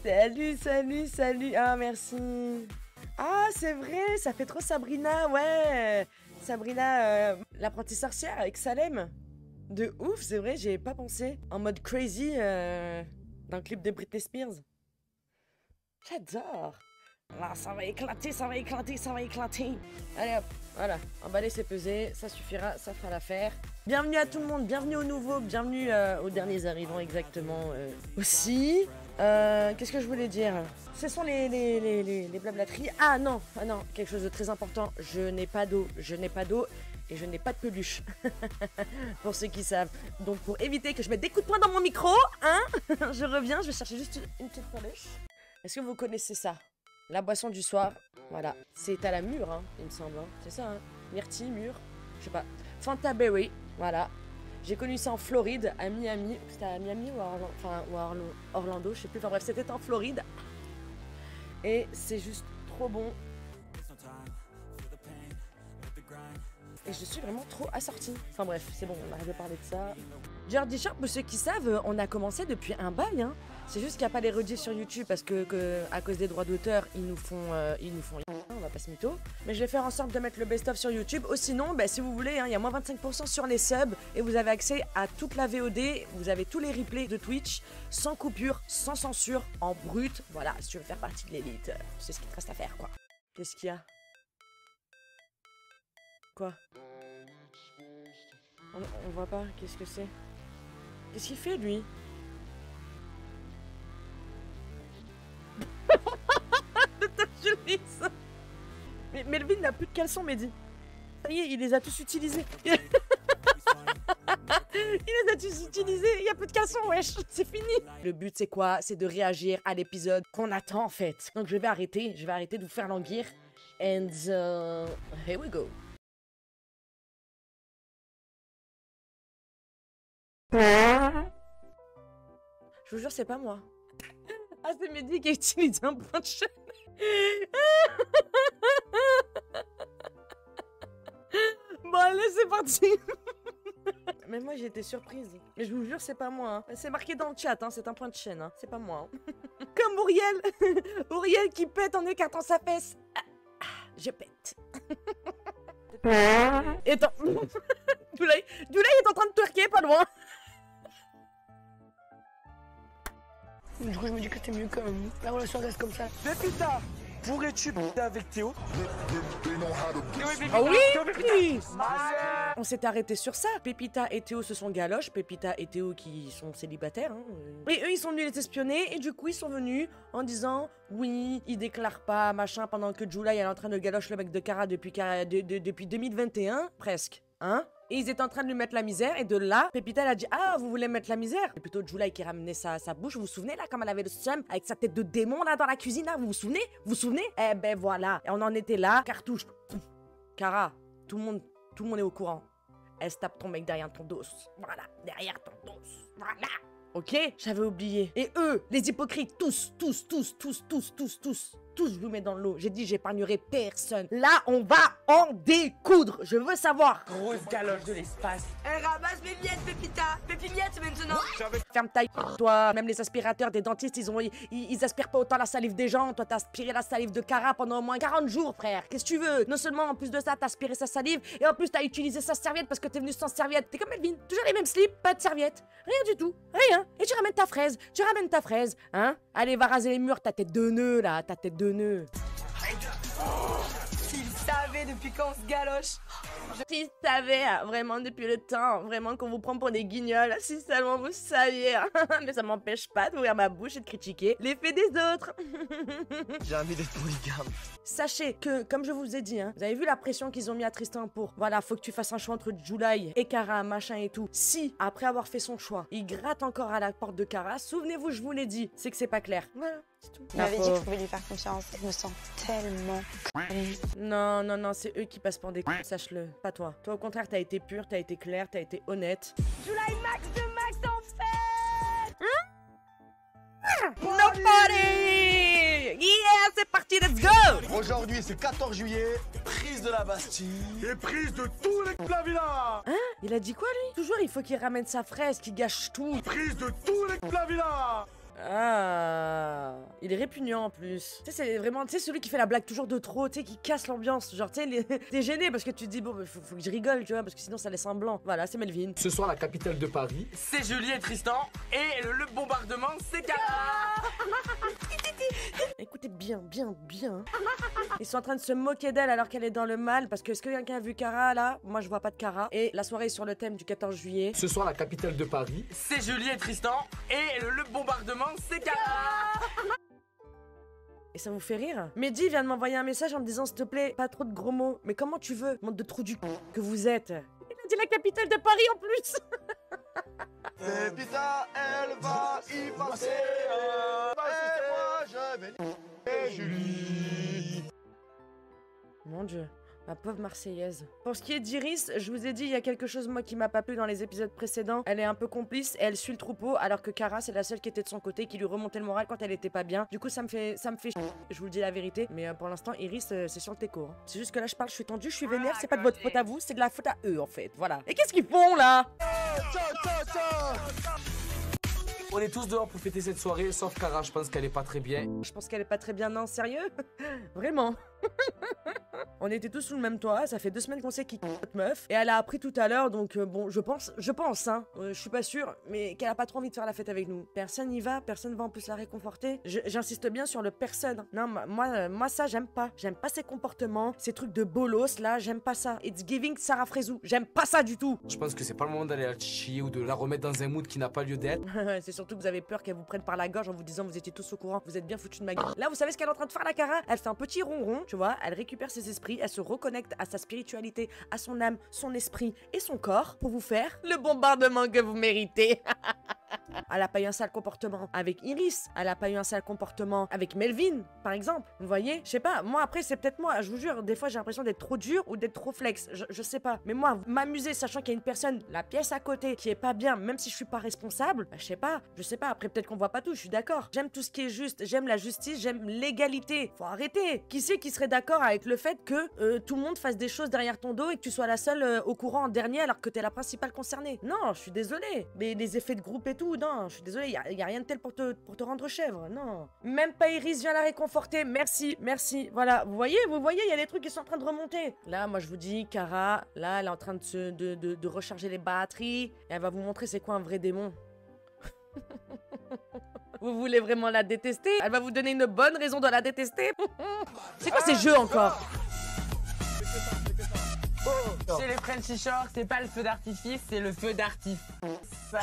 Salut, salut, salut. Ah, merci. Ah, c'est vrai, ça fait trop Sabrina, ouais. Sabrina, l'apprentie sorcière avec Salem. De ouf, c'est vrai, j'y ai pas pensé. En mode crazy dans le clip de Britney Spears. J'adore. Là, ça va éclater, ça va éclater, ça va éclater. Allez hop, voilà, emballer c'est pesé, ça suffira, ça fera l'affaire. Bienvenue à tout le monde, bienvenue aux nouveaux, bienvenue aux derniers arrivants exactement aussi. Qu'est-ce que je voulais dire? Ce sont les blablateries. Ah non, quelque chose de très important. Je n'ai pas d'eau, et je n'ai pas de peluche. Pour ceux qui savent. Donc pour éviter que je mette des coups de poing dans mon micro, hein, je reviens, je vais chercher juste une petite peluche. Est-ce que vous connaissez ça? La boisson du soir, voilà. C'est à la mûre, hein, il me semble. Hein. C'est ça, hein. Myrtille, mûre, je sais pas. Fanta Berry, voilà. J'ai connu ça en Floride, à Miami. C'était à Miami ou à Orlando, je sais plus. Enfin bref, c'était en Floride. Et c'est juste trop bon. Et je suis vraiment trop assortie. Enfin bref, c'est bon, on arrête de parler de ça. Jordi Sharp, pour ceux qui savent, on a commencé depuis un bail. Hein. C'est juste qu'il n'y a pas les rediffs sur YouTube parce que à cause des droits d'auteur, ils nous font on va pas se mytho. Mais je vais faire en sorte de mettre le best-of sur YouTube. Ou sinon, bah, si vous voulez, il y a moins 25% sur les subs et vous avez accès à toute la VOD. Vous avez tous les replays de Twitch, sans coupure, sans censure, en brut. Voilà, si tu veux faire partie de l'élite, c'est ce qu'il te reste à faire, quoi. Qu'est-ce qu'il y a? Quoi? On voit pas, qu'est-ce que c'est? Qu'est-ce qu'il fait, lui? Mais Melvin n'a plus de caleçons, Mehdi. Ça y est, il les a tous utilisés. Il les a tous utilisés, il n'y a plus de caleçons, wesh. C'est fini. Le but, c'est quoi? C'est de réagir à l'épisode qu'on attend, en fait. Donc, je vais arrêter de vous faire languir. And, here we go. Je vous jure, c'est pas moi. Ah, c'est Mehdi qui a utilisé un point de chaîne. Bon, allez, c'est parti. Mais moi, j'ai été surprise. Mais je vous jure, c'est pas moi. Hein. C'est marqué dans le chat, hein. C'est un point de chaîne. Hein. C'est pas moi. Hein. Comme Auriel. Auriel qui pète en écartant sa fesse. Je pète. Et attends. Doulay est en train de twerker, pas loin. Du coup, je me dis que c'est mieux quand même. La relation reste comme ça. Pépita, pourrais-tu baiser avec Théo? Ah oui. On s'est arrêté sur ça. Pépita et Théo se sont galoches. Pépita et Théo qui sont célibataires. Hein. Et eux, ils sont venus les espionner. Et du coup, ils sont venus en disant oui, ils déclarent pas, machin, pendant que July est en train de galoche le mec de Kara depuis 2021, presque. Hein? Et ils étaient en train de lui mettre la misère, et de là, Pépita elle a dit ah, vous voulez mettre la misère? C'est plutôt July qui ramenait sa bouche, vous vous souvenez là, comme elle avait le seum avec sa tête de démon là dans la cuisine là, vous vous souvenez? Vous vous souvenez? Eh ben voilà, et on en était là, cartouche. Kara, tout le monde est au courant. Elle se tape ton mec derrière ton dos. Voilà, derrière ton dos. Voilà. Ok? J'avais oublié. Et eux, les hypocrites, tous, je vous mets dans l'eau. J'ai dit, j'épargnerai personne. Là, on va en découdre. Je veux savoir. Grosse galoche de l'espace. Elle ramasse mes miettes, Pépita. Pépimiettes maintenant. Ferme ta gueule, toi. Même les aspirateurs des dentistes, ils aspirent pas autant la salive des gens. Toi, t'as aspiré la salive de Kara pendant au moins 40 jours, frère. Qu'est-ce que tu veux? Non seulement, en plus de ça, t'as aspiré sa salive, et en plus, t'as utilisé sa serviette parce que t'es venu sans serviette. T'es comme Melvin. Toujours les mêmes slips, pas de serviette. Rien du tout. Rien. Et tu ramènes ta fraise. Hein? Allez, va raser les murs, ta tête de nœud, là. Ta tête de nœud. S'il savait depuis quand on se galoche. Si savait, vraiment depuis le temps, vraiment qu'on vous prend pour des guignols, si seulement vous saviez. Mais ça m'empêche pas d'ouvrir ma bouche et de critiquer les faits des autres. J'ai envie d'être polygame. Sachez que, comme je vous ai dit, hein, vous avez vu la pression qu'ils ont mis à Tristan pour, voilà, faut que tu fasses un choix entre July et Kara, machin et tout. Si, après avoir fait son choix, il gratte encore à la porte de Kara, souvenez-vous, je vous l'ai dit, c'est que c'est pas clair. Voilà. Il m'avait dit que je pouvais lui faire confiance. Je me sens tellement Non, c'est eux qui passent pour des cons, sache-le, pas toi. Toi, au contraire, t'as été pure, t'as été claire, t'as été honnête. July max de max en fait. Nobody! Yeah, c'est parti, let's go! Aujourd'hui, c'est 14 juillet, prise de la Bastille et prise de tous les de la villa. Hein? Il a dit quoi, lui? Toujours, il faut qu'il ramène sa fraise, qu'il gâche tout. Prise de tous les de la villa. Ah... Il est répugnant en plus. Tu sais, c'est vraiment, tu sais, celui qui fait la blague toujours de trop, tu sais, qui casse l'ambiance. Genre, tu sais, t'es gêné parce que tu te dis, bon, faut que je rigole, tu vois, parce que sinon ça laisse un blanc. Voilà, c'est Melvin. Ce soir, la capitale de Paris. C'est Julie et Tristan. Et le bombardement, c'est Cara. Écoutez bien. Ils sont en train de se moquer d'elle alors qu'elle est dans le mal. Parce que est-ce que quelqu'un a vu Cara là? Moi je vois pas de Cara. Et la soirée est sur le thème du 14 juillet. Ce soir, la capitale de Paris. C'est Julie et Tristan. Et le bombardement, c'est Cara. Et ça vous fait rire? Mehdi vient de m'envoyer un message en me disant s'il te plaît, pas trop de gros mots. Mais comment tu veux, monde de trou du c*** que vous êtes? Il a dit la capitale de Paris en plus. Pépita, elle va y passer. Et moi, je vais Julie. Mon Dieu, ma pauvre Marseillaise. Pour ce qui est d'Iris, je vous ai dit, il y a quelque chose moi qui m'a pas plu dans les épisodes précédents. Elle est un peu complice et elle suit le troupeau, alors que Cara c'est la seule qui était de son côté, qui lui remontait le moral quand elle était pas bien. Du coup ça me fait je vous le dis la vérité. Mais pour l'instant Iris c'est sur le téco. Hein. C'est juste que là je parle, je suis tendue, je suis vénère, c'est pas de votre faute à vous, c'est de la faute à eux en fait. Voilà. Et qu'est-ce qu'ils font là? On est tous dehors pour fêter cette soirée, sauf Cara, je pense qu'elle est pas très bien. Je pense qu'elle est pas très bien, non, sérieux? Vraiment? On était tous sous le même toit, ça fait 2 semaines qu'on sait qui notre meuf. Et elle a appris tout à l'heure, donc bon, je pense, hein, je suis pas sûre, mais qu'elle a pas trop envie de faire la fête avec nous. Personne n'y va, personne va en plus la réconforter. J'insiste bien sur le personne. Non, moi ça, j'aime pas. J'aime pas ces comportements, ces trucs de bolos, là, j'aime pas ça. It's giving Sarah Frézou, j'aime pas ça du tout. Je pense que c'est pas le moment d'aller la chier ou de la remettre dans un mood qui n'a pas lieu d'être. C'est surtout que vous avez peur qu'elle vous prenne par la gorge en vous disant vous étiez tous au courant, vous êtes bien foutus de ma gueule. Là, vous savez ce qu'elle est en train de faire, la Cara? Elle fait un petit ronron, tu vois, elle récupère ses esprits, elle se reconnecte à sa spiritualité, à son âme, son esprit et son corps pour vous faire le bombardement que vous méritez. Elle a pas eu un sale comportement avec Iris, elle a pas eu un sale comportement avec Melvin, par exemple. Vous voyez? Je sais pas, moi après c'est peut-être moi, je vous jure, des fois j'ai l'impression d'être trop dur ou d'être trop flex, je sais pas. Mais moi, m'amuser sachant qu'il y a une personne, la pièce à côté, qui est pas bien, même si je suis pas responsable, bah, je sais pas, après peut-être qu'on voit pas tout, je suis d'accord. J'aime tout ce qui est juste, j'aime la justice, j'aime l'égalité. Faut arrêter. Qui c'est qui serait d'accord avec le fait que tout le monde fasse des choses derrière ton dos et que tu sois la seule au courant en dernier alors que t'es la principale concernée? Non, je suis désolée. Mais les effets de groupe et tout, non, je suis désolée, y a rien de tel pour te rendre chèvre, non. Même pas Iris vient la réconforter, merci, voilà, vous voyez, il y a des trucs qui sont en train de remonter. Là, moi je vous dis, Cara, là, elle est en train de recharger les batteries, et elle va vous montrer c'est quoi un vrai démon. Vous voulez vraiment la détester? Elle va vous donner une bonne raison de la détester. C'est quoi ces jeux encore? Chez les Frenchy Shores, c'est pas le feu d'artifice, c'est le feu d'artifice. Je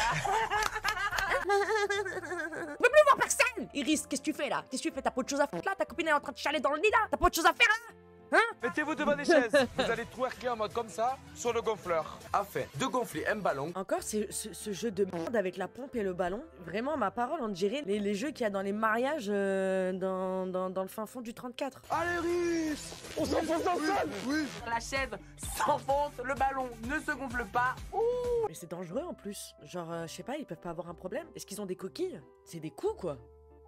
veux plus voir personne! Iris, qu'est-ce que tu fais là? Qu'est-ce que tu fais? T'as pas autre chose à faire là? Ta copine est en train de chialer dans le nid là? T'as pas autre chose à faire là? Hein? Mettez-vous devant des chaises. Vous allez twerker en mode comme ça sur le gonfleur. Afin de gonfler un ballon. Encore ce jeu de merde avec la pompe et le ballon. Vraiment, ma parole, on dirait les jeux qu'il y a dans les mariages dans le fin fond du 34. Allez, Riz, on s'enfonce dans le sol. Oui. La chaise s'enfonce, le ballon ne se gonfle pas. Ouh. Mais c'est dangereux en plus. Genre, je sais pas, ils peuvent pas avoir un problème. Est-ce qu'ils ont des coquilles? C'est des coups quoi.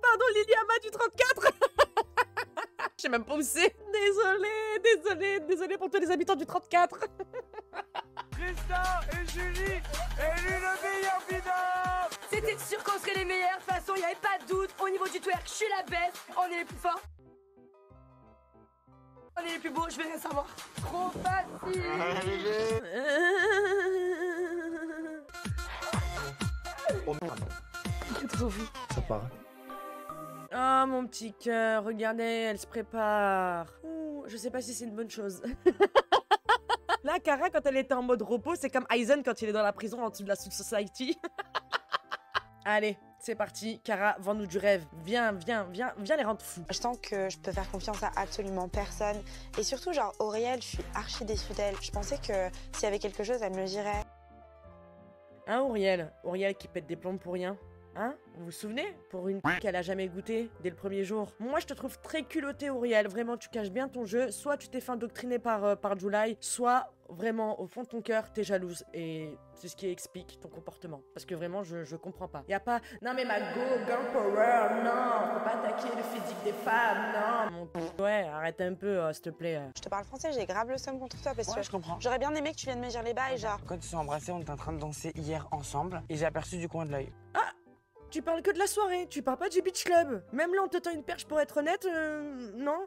Pardon, Liliama du 34. Je sais même pas où c'est. Désolé pour tous les habitants du 34. Tristan et Julie, élus le meilleur binôme. C'était sûr qu'on serait les meilleurs, de toute façon, y avait pas de doute. Au niveau du twerk, je suis la best, on est les plus forts. On est les plus beaux, je vais rien savoir. Trop facile. Oh merde. Ça part. Oh mon petit cœur, regardez, elle se prépare. Ouh, je sais pas si c'est une bonne chose. Là, Cara, quand elle était en mode repos, c'est comme Aizen quand il est dans la prison en dessous de la Soul Society. Allez, c'est parti. Cara, vends-nous du rêve. Viens les rendre fous. Je sens que je peux faire confiance à absolument personne. Et surtout, genre, Auriel, je suis archi déçue d'elle. Je pensais que s'il y avait quelque chose, elle me le dirait. Hein, Auriel qui pète des plombs pour rien. Hein? Vous vous souvenez? Pour une qu'elle a jamais goûté dès le premier jour. Moi, je te trouve très culotté, Auriel. Vraiment, tu caches bien ton jeu. Soit tu t'es fait endoctriner par July, soit vraiment, au fond de ton cœur, t'es jalouse. Et c'est ce qui explique ton comportement. Parce que vraiment, je comprends pas. Y a pas, non mais ma girl power, non, faut pas attaquer le physique des femmes, non. Ouais, arrête un peu, s'il te plaît. Je te parle français, j'ai grave le seum contre toi parce Ouais, que je comprends. j'aurais bien aimé que tu viennes me dire les bails, genre. Quand ils se sont embrassés, on était en train de danser hier ensemble et j'ai aperçu du coin de l'œil. Tu parles que de la soirée, tu parles pas du beach club. Même là, on te tend une perche pour être honnête, non,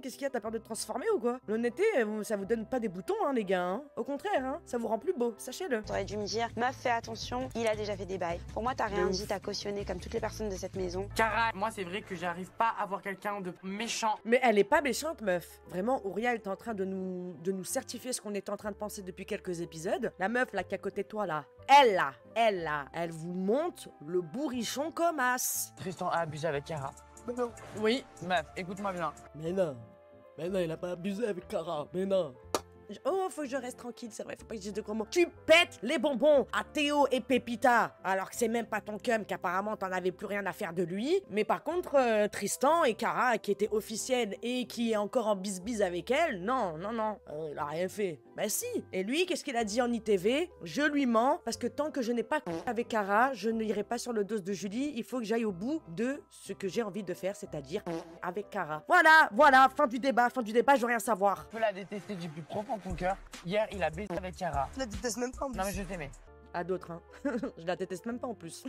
qu'est-ce qu'il y a, t'as peur de te transformer ou quoi? L'honnêteté, ça vous donne pas des boutons, hein, les gars, hein. Au contraire, hein, ça vous rend plus beau, sachez-le. T'aurais dû me dire, meuf, fais attention, il a déjà fait des bails. Pour moi, t'as rien dit, t'as cautionné comme toutes les personnes de cette maison. Cara, moi c'est vrai que j'arrive pas à voir quelqu'un de méchant. Mais elle est pas méchante, meuf. Vraiment, Ouria, elle est en train de nous certifier ce qu'on est en train de penser depuis quelques épisodes. La meuf, là, qui est à côté de toi, là, elle vous monte le bourrichon comme as. Tristan a abusé avec Cara. Mais non. Oui, meuf, écoute-moi bien. Mais non, il a pas abusé avec Cara, mais non. Oh, faut que je reste tranquille, c'est vrai, faut pas que je dise de gros mots. Tu pètes les bonbons à Théo et Pépita, alors que c'est même pas ton cum, qu'apparemment t'en avais plus rien à faire de lui. Mais par contre, Tristan et Cara, qui étaient officielles et qui est encore en bis-bis avec elle, non, il a rien fait. Bah si. Et lui, qu'est-ce qu'il a dit en ITV? Je lui mens, parce que tant que je n'ai pas avec Cara, je n'irai pas sur le dos de Julie, il faut que j'aille au bout de ce que j'ai envie de faire, c'est-à-dire avec Cara. Voilà, fin du débat, je veux rien savoir. Tu peux la détester du plus profond de ton cœur. Hier, il a baisé avec Cara. Je la déteste même pas en plus. Non mais je t'aimais. À d'autres, hein. Je la déteste même pas en plus.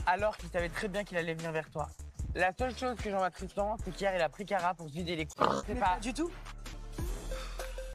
Alors qu'il savait très bien qu'il allait venir vers toi. La seule chose que j'en vois Tristan, c'est qu'hier, il a pris Cara pour se vider les couilles. C'est pas Du tout.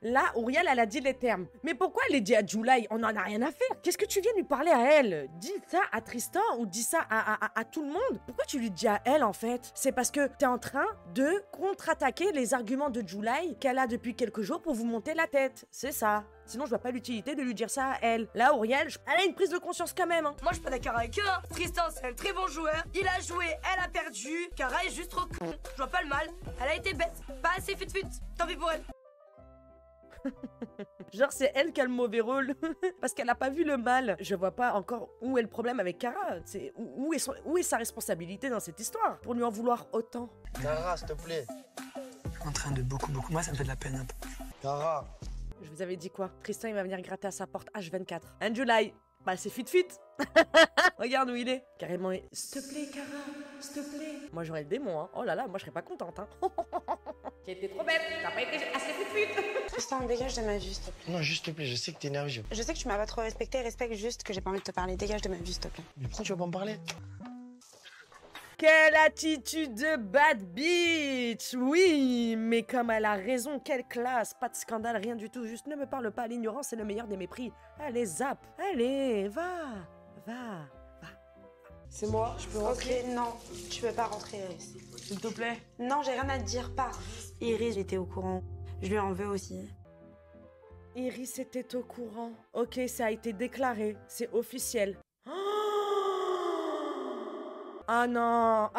Là, Auriel, elle a dit les termes. Mais pourquoi elle les dit à July? On en a rien à faire. Qu'est-ce que tu viens lui parler à elle? Dis ça à Tristan ou dis ça à tout le monde. Pourquoi tu lui dis à elle, en fait? C'est parce que t'es en train de contre-attaquer les arguments de July qu'elle a depuis quelques jours pour vous monter la tête. C'est ça. Sinon, je vois pas l'utilité de lui dire ça à elle. Là, Auriel, elle a une prise de conscience quand même. Hein. Moi, je suis pas d'accord avec eux. Hein. Tristan, c'est un très bon joueur. Il a joué, elle a perdu. Cara est juste trop con. Je vois pas le mal. Elle a été bête. Pas assez fut-fut. Tant pis pour elle. Genre, c'est elle qui a le mauvais rôle. Parce qu'elle a pas vu le mal. Je vois pas encore où est le problème avec Cara. Où est sa responsabilité dans cette histoire pour lui en vouloir autant? Cara, s'il te plaît. En train de beaucoup. Moi, ça me fait de la peine un peu. Cara. Je vous avais dit quoi? Tristan, il va venir gratter à sa porte H24. And July, bah c'est fit. Regarde où il est. Carrément, s'il te plaît, Cara, s'il te plaît. Moi, j'aurais le démon, hein. Oh là là, moi, je serais pas contente, hein. Tu été trop bête, t'as pas été assez fit. Tristan, dégage de ma vue, s'il te plaît. Non, juste s'il te plaît, je sais que t'es énervé. Je sais que tu m'as pas trop respecté, respecte juste que j'ai pas envie de te parler. Dégage de ma vue, s'il te plaît. Mais pourquoi tu vas pas me parler? Quelle attitude de bad bitch! Oui, mais comme elle a raison, quelle classe! Pas de scandale, rien du tout, juste ne me parle pas, l'ignorance c'est le meilleur des mépris. Allez, zap! Allez, va! C'est moi, je peux Ok, non, tu peux pas rentrer, Iris. s'il te plaît? Non, j'ai rien à te dire, pars. Iris, j'étais au courant. Je lui en veux aussi. Iris était au courant. Ok, ça a été déclaré, c'est officiel. Ah non,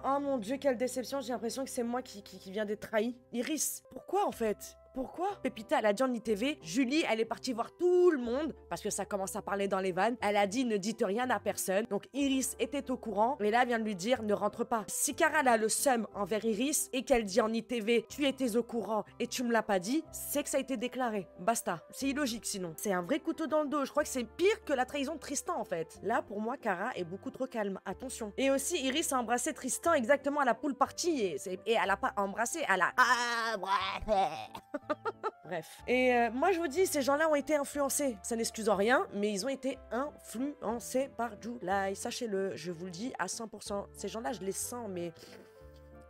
oh mon Dieu, quelle déception, j'ai l'impression que c'est moi qui viens d'être trahi. Iris, pourquoi en fait? Pourquoi? Pépita, elle a dit en ITV, Julie, elle est partie voir tout le monde, parce que ça commence à parler dans les vannes. Elle a dit, ne dites rien à personne. Donc Iris était au courant, et là, elle vient de lui dire, ne rentre pas. Si Cara a le seum envers Iris, et qu'elle dit en ITV, tu étais au courant, et tu me l'as pas dit, c'est que ça a été déclaré. Basta. C'est illogique sinon. C'est un vrai couteau dans le dos. Je crois que c'est pire que la trahison de Tristan, en fait. Là, pour moi, Cara est beaucoup trop calme. Attention. Et aussi, Iris a embrassé Tristan exactement à la pool party, et elle a pas embrassé, elle a embrassé. Bref. Et moi, je vous dis, ces gens-là ont été influencés. Ça n'excuse en rien, mais ils ont été influencés par July. Sachez-le, je vous le dis à 100%. Ces gens-là, je les sens, mais...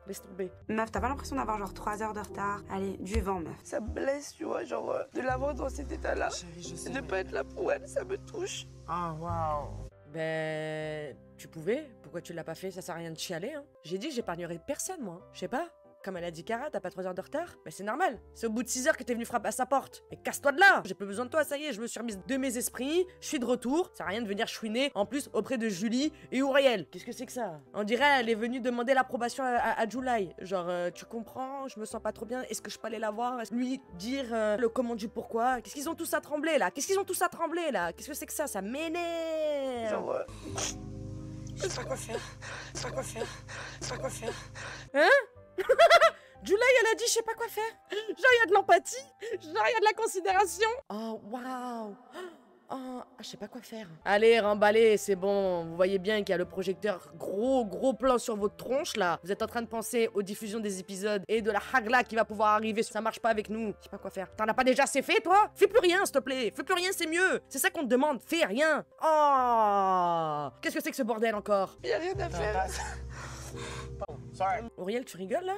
Laisse tomber. Meuf, t'as pas l'impression d'avoir genre 3 heures de retard? Allez, du vent, meuf. Ça me blesse, tu vois, genre de l'avoir dans cet état-là. Chérie, je sais. De pas être là pour elle, ça me touche. Ah, waouh. Ben... Tu pouvais? Pourquoi tu l'as pas fait? Ça sert à rien de chialer, hein. J'ai dit, j'épargnerai personne, moi. Je sais pas. Comme elle a dit Cara, t'as pas 3 heures de retard? Mais c'est normal. C'est au bout de 6 heures que t'es venu frapper à sa porte. Mais casse-toi de là! J'ai plus besoin de toi, ça y est, je me suis remise de mes esprits, je suis de retour. Ça sert à rien de venir chouiner, en plus, auprès de Julie et Auriel. Qu'est-ce que c'est que ça? On dirait elle est venue demander l'approbation à July. Genre, tu comprends, je me sens pas trop bien, est-ce que je peux aller la voir? Lui dire le comment du pourquoi? Qu'est-ce qu'ils ont tous à trembler, là? Qu'est-ce qu'ils ont tous à trembler, là? Qu'est-ce que c'est que ça? Ça m'énerve! Genre, je sais pas quoi faire. Hein? July, elle a dit je sais pas quoi faire. Genre, il y a de l'empathie. Genre, il y a de la considération. Oh, waouh. Oh, je sais pas quoi faire. Allez, remballez, c'est bon. Vous voyez bien qu'il y a le projecteur gros plan sur votre tronche, là. Vous êtes en train de penser aux diffusions des épisodes et de la hagla qui va pouvoir arriver. Ça marche pas avec nous. Je sais pas quoi faire. T'en as pas déjà assez fait, toi? Fais plus rien, s'il te plaît. Fais plus rien, c'est mieux. C'est ça qu'on te demande. Fais rien. Oh, qu'est-ce que c'est que ce bordel encore? Y a rien à faire. Sorry. Auriel, tu rigoles, là?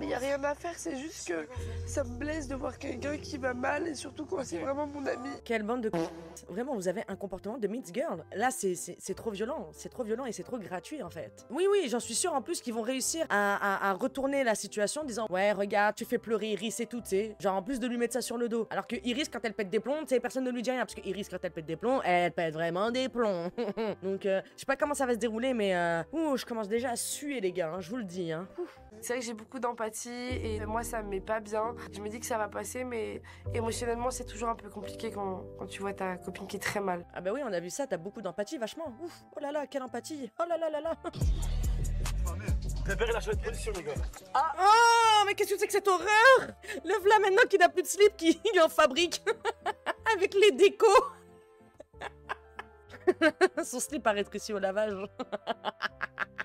Il y a rien à faire, c'est juste que ça me blesse de voir quelqu'un qui va mal et surtout quand c'est vraiment mon ami. Quelle bande de Vraiment, vous avez un comportement de Meets Girl. Là, c'est trop violent. C'est trop violent et c'est trop gratuit, en fait. Oui, j'en suis sûre, en plus, qu'ils vont réussir à retourner la situation en disant « Ouais, regarde, tu fais pleurer Iris et tout, tu sais. » Genre, en plus de lui mettre ça sur le dos. Alors que Iris, quand elle pète des plombs, tu sais, personne ne lui dit rien. Parce que Iris, quand elle pète des plombs, elle pète vraiment des plombs. Donc, je sais pas comment ça va se dérouler, mais... je commence déjà à suer, les gars, hein, je vous le dis, hein. C'est vrai que j'ai beaucoup d'empathie et moi ça me met pas bien. Je me dis que ça va passer mais émotionnellement c'est toujours un peu compliqué quand tu vois ta copine qui est très mal. Ah bah oui, on a vu ça, t'as beaucoup d'empathie, vachement. Ouf, oh là là, quelle empathie. Oh là là là là. Préparez la chaîne de position, les gars. Oh, mais qu'est-ce que c'est que cette horreur? Le v'là maintenant qui n'a plus de slip, qui en fabrique. Avec les décos. Son slip a rétréci au lavage.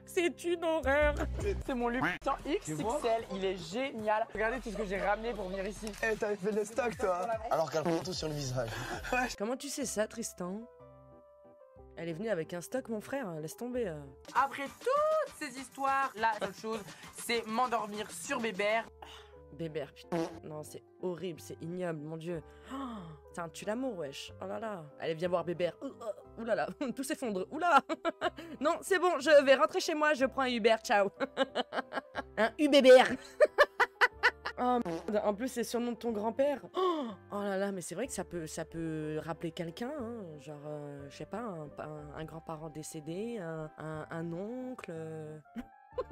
C'est une horreur. C'est mon Louboutin XXL, il est génial. Regardez tout ce que j'ai ramené pour venir ici. Eh, t'avais fait le stock, toi. Alors qu'elle prend tout sur le visage. Comment tu sais ça, Tristan? Elle est venue avec un stock, mon frère. Laisse tomber. Après toutes ces histoires, la seule chose, c'est m'endormir sur Bébert. Bébert, putain. Non, c'est horrible, c'est ignoble, mon Dieu. Oh, c'est un tue-l'amour, wesh. Oh là là. Allez, viens voir Bébert. Ouh là là, tout s'effondre. Ouh là. Non, c'est bon, je vais rentrer chez moi, je prends un Uber, ciao. Un Ubébert. Oh merde, en plus c'est sur le nom de ton grand-père. Oh là là, mais c'est vrai que ça peut rappeler quelqu'un, hein. Genre, je sais pas, un grand-parent décédé, un oncle.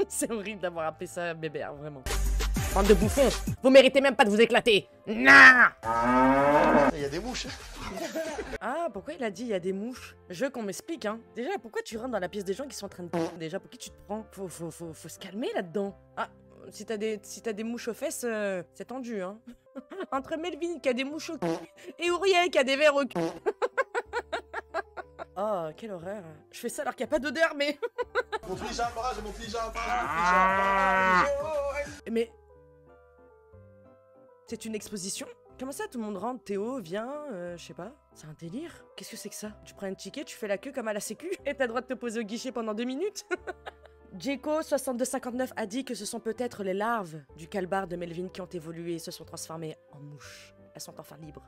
C'est horrible d'avoir appelé ça Bébert, vraiment. Bande de bouffons, vous méritez même pas de vous éclater. Non. Il y a des mouches. Ah, pourquoi il a dit il y a des mouches? Je veux qu'on m'explique, hein. Déjà, pourquoi tu rentres dans la pièce des gens qui sont en train de... Déjà, pour qui tu te prends? Faut se calmer là-dedans. Ah, si t'as des mouches aux fesses, c'est tendu, hein. Entre Melvin qui a des mouches au cul et Auriel qui a des vers au cul. Oh, quelle horreur. Je fais ça alors qu'il n'y a pas d'odeur, mais... Mon pyjama, j'ai mon pyjama, Mais... C'est une exposition? Comment ça, tout le monde rentre? Théo, viens, je sais pas. C'est un délire. Qu'est-ce que c'est que ça? Tu prends un ticket, tu fais la queue comme à la sécu et t'as le droit de te poser au guichet pendant 2 minutes? Jeko6259 a dit que ce sont peut-être les larves du calbar de Melvin qui ont évolué et se sont transformées en mouches. Elles sont enfin libres.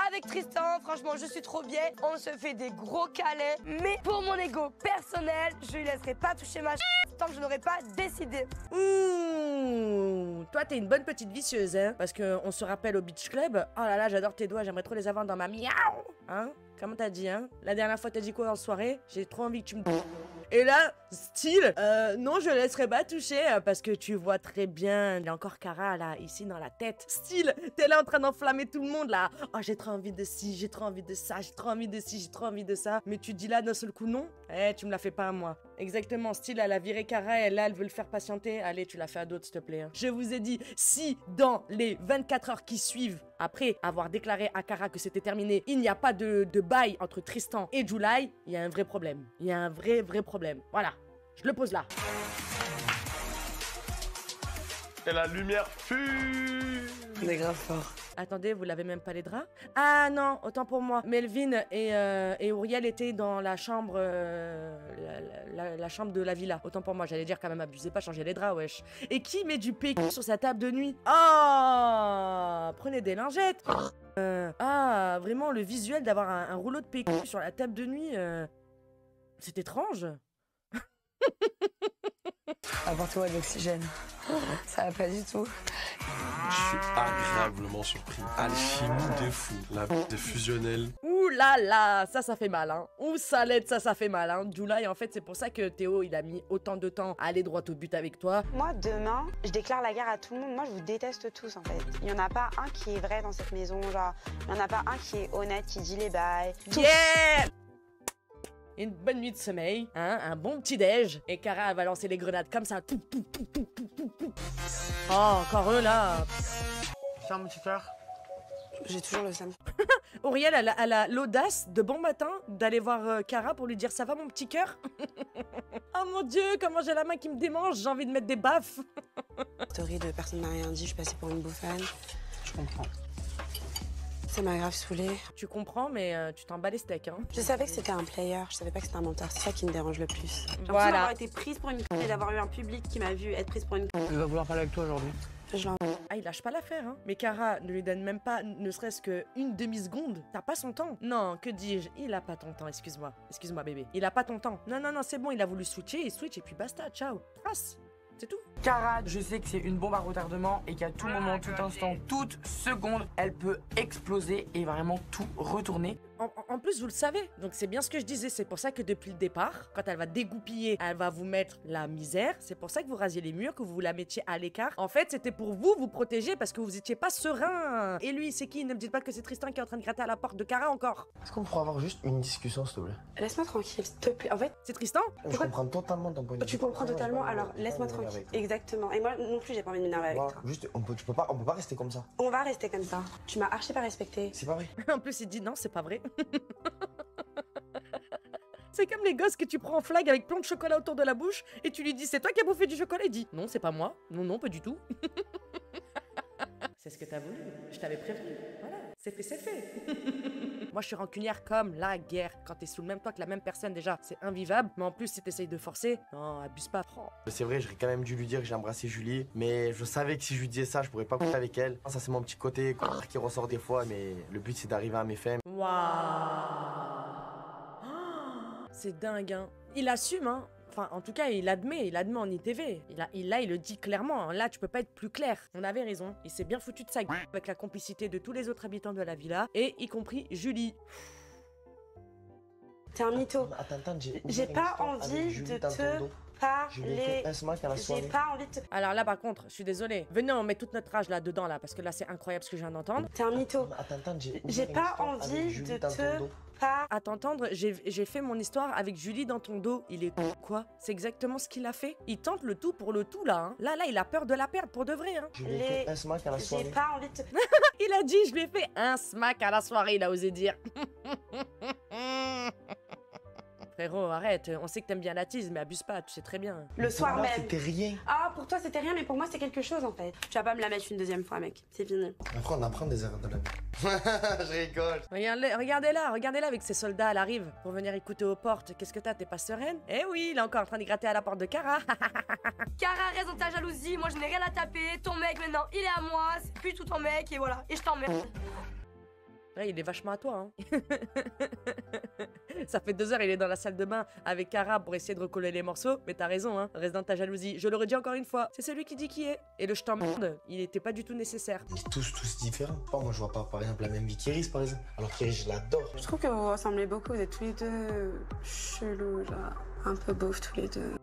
Avec Tristan, franchement, je suis trop bien. On se fait des gros câlins. Mais pour mon ego personnel, je lui laisserai pas toucher ma tant que je n'aurai pas décidé. Ouh, toi t'es une bonne petite vicieuse, hein. Parce qu'on se rappelle au Beach Club. Oh là là, j'adore tes doigts, j'aimerais trop les avoir dans ma miaou. Hein? Comment t'as dit, hein? La dernière fois t'as dit quoi en soirée? J'ai trop envie que tu me... Et là, style, non, je laisserai pas toucher parce que tu vois très bien, il y a encore Cara là, ici dans la tête. Style, t'es là en train d'enflammer tout le monde là. Oh, j'ai trop envie de ci, j'ai trop envie de ça, j'ai trop envie de ci, j'ai trop envie de ça. Mais tu dis là d'un seul coup non? Eh, tu me la fais pas à moi. Exactement, style, elle a viré Cara et là, elle veut le faire patienter. Allez, tu la fais à d'autres, s'il te plaît. Hein. Je vous ai dit, si dans les 24 heures qui suivent, après avoir déclaré à Cara que c'était terminé, il n'y a pas de bail entre Tristan et July, il y a un vrai problème. Il y a un vrai problème. Voilà, je le pose là. Et la lumière fume. On est grave fort. Attendez, vous l'avez même pas les draps? Ah non, autant pour moi. Melvin et Auriel étaient dans la chambre, la chambre de la villa. Autant pour moi, j'allais dire quand même, abusez pas, changez les draps, wesh. Et qui met du PQ sur sa table de nuit? Oh, prenez des lingettes. Ah, vraiment, le visuel d'avoir un rouleau de PQ sur la table de nuit, c'est étrange. Apporte-moi de l'oxygène. Ça va pas du tout. Je suis agréablement surpris. Alchimie de fou. La de fusionnelle. Ouh là là, ça fait mal, hein. Ouh, ça l'aide, ça fait mal, hein. July, en fait, c'est pour ça que Théo, il a mis autant de temps à aller droit au but avec toi. Moi, demain, je déclare la guerre à tout le monde. Moi, je vous déteste tous, en fait. Il n'y en a pas un qui est vrai dans cette maison, genre. Il n'y en a pas un qui est honnête, qui dit les bails. Yeah! Une bonne nuit de sommeil, hein, un bon petit déj. Et Cara va lancer les grenades comme ça. Oh, encore eux là. C'est un petit cœur. J'ai toujours le seum. Auriel, elle a l'audace de bon matin d'aller voir Cara pour lui dire ça va mon petit cœur. Oh mon dieu, comment j'ai la main qui me démange, j'ai envie de mettre des baffes. Story de personne m'a rien dit, je suis passée pour une bouffane. Je comprends. Ça m'a grave saoulée. Tu comprends, mais tu t'en bats les steaks, hein. Je savais que c'était un player, je savais pas que c'était un menteur. C'est ça qui me dérange le plus. J'ai l'impression Voilà. d'avoir été prise pour une et d'avoir eu un public qui m'a vu être prise pour une Il va vouloir parler avec toi aujourd'hui. Je l'en... Ah, il lâche pas l'affaire, hein. Mais Cara ne lui donne même pas, ne serait-ce qu'une demi-seconde. T'as pas son temps. Non, que dis-je? Il a pas ton temps, excuse-moi. Excuse-moi, bébé. Il a pas ton temps. Non, non, non, c'est bon, il a voulu switcher, il switch et puis basta, ciao. Trace. C'est tout. Cara, je sais que c'est une bombe à retardement et qu'à tout moment, tout instant, toute seconde, elle peut exploser et vraiment tout retourner. En plus, vous le savez. Donc, c'est bien ce que je disais. C'est pour ça que depuis le départ, quand elle va dégoupiller, elle va vous mettre la misère. C'est pour ça que vous rasiez les murs, que vous la mettiez à l'écart. En fait, c'était pour vous protéger parce que vous étiez pas serein. Et lui, c'est qui? Ne me dites pas que c'est Tristan qui est en train de gratter à la porte de Cara encore. Est-ce qu'on pourrait avoir juste une discussion, s'il te plaît? Laisse-moi tranquille, s'il te plaît. En fait, C'est Tristan? Je comprends totalement ton point de vue. tu comprends Ouais, totalement, j'ai pas alors envie de laisse-moi m'énerver tranquille. avec toi. Exactement. Et moi non plus, j'ai pas envie de m'énerver avec Voilà, toi. juste, on peut pas rester comme ça. On va rester comme ça. Tu m'as archi pas respecté. C'est pas vrai. En plus, il dit non, c'est pas vrai. C'est comme les gosses que tu prends en flag avec plein de chocolat autour de la bouche et tu lui dis c'est toi qui as bouffé du chocolat. Il dit non, c'est pas moi. Non, non, pas du tout. C'est ce que t'as voulu. Je t'avais prévenu. Voilà, c'est fait, c'est fait. Moi, je suis rancunière comme la guerre. Quand t'es sous le même toit que la même personne, déjà, c'est invivable. Mais en plus, si t'essayes de forcer, non, abuse pas. Oh. C'est vrai, j'aurais quand même dû lui dire que j'ai embrassé Julie, mais je savais que si je lui disais ça, je pourrais pas coucher avec elle. Ça, c'est mon petit côté qui ressort des fois, mais le but, c'est d'arriver à mes fins. Waouh. C'est dingue, hein. Il assume, hein. Enfin, en tout cas, il admet en ITV. Il le dit clairement. Hein. Là, tu peux pas être plus clair. On avait raison. Il s'est bien foutu de sa gueule avec la complicité de tous les autres habitants de la villa, et y compris Julie. T'es un mytho. Attends, J'ai pas envie de te parler. J'ai pas envie de te... Alors là, par contre, je suis désolée. Venez, on met toute notre rage là-dedans, là, parce que là, c'est incroyable ce que je viens d'entendre. T'es un mytho. Attends, J'ai pas envie de te... À t'entendre, j'ai fait mon histoire avec Julie dans ton dos. Il est quoi? C'est exactement ce qu'il a fait. Il tente le tout pour le tout, là. Hein. Là, il a peur de la perdre pour de vrai. Hein. Je lui ai fait un smack à la soirée. J'ai pas envie de te... Il a dit, je lui ai fait un smack à la soirée, il a osé dire. Frérot, arrête, on sait que t'aimes bien la tease, mais abuse pas, tu sais très bien. Le soir Pour moi, même. c'était rien. Ah, pour toi, c'était rien, mais pour moi, c'est quelque chose, en fait. Tu vas pas me la mettre une deuxième fois, mec. C'est fini. Après, on apprend des erreurs de la vie. Je rigole. Regardez-la avec ses soldats, elle arrive pour venir écouter aux portes. Qu'est-ce que t'es pas sereine? Eh oui, il est encore en train de gratter à la porte de Cara. Cara, reste dans ta jalousie, moi je n'ai rien à taper. Ton mec maintenant, il est à moi, c'est plus tout ton mec, et voilà. Et je t'emmerde. Ouais, il est vachement à toi, hein. Ça fait 2 heures, il est dans la salle de bain avec Cara pour essayer de recoller les morceaux. Mais t'as raison, hein, reste dans ta jalousie. Je le redis encore une fois, c'est celui qui dit qui est. Et le je t'emmerde, il était pas du tout nécessaire. On est tous différents. Moi, je vois pas, par exemple, la même vie qu'Iris, par exemple. Alors qu'Iris, je l'adore. Je trouve que vous vous ressemblez beaucoup, vous êtes tous les deux chelous, genre. Un peu beaufs tous les deux.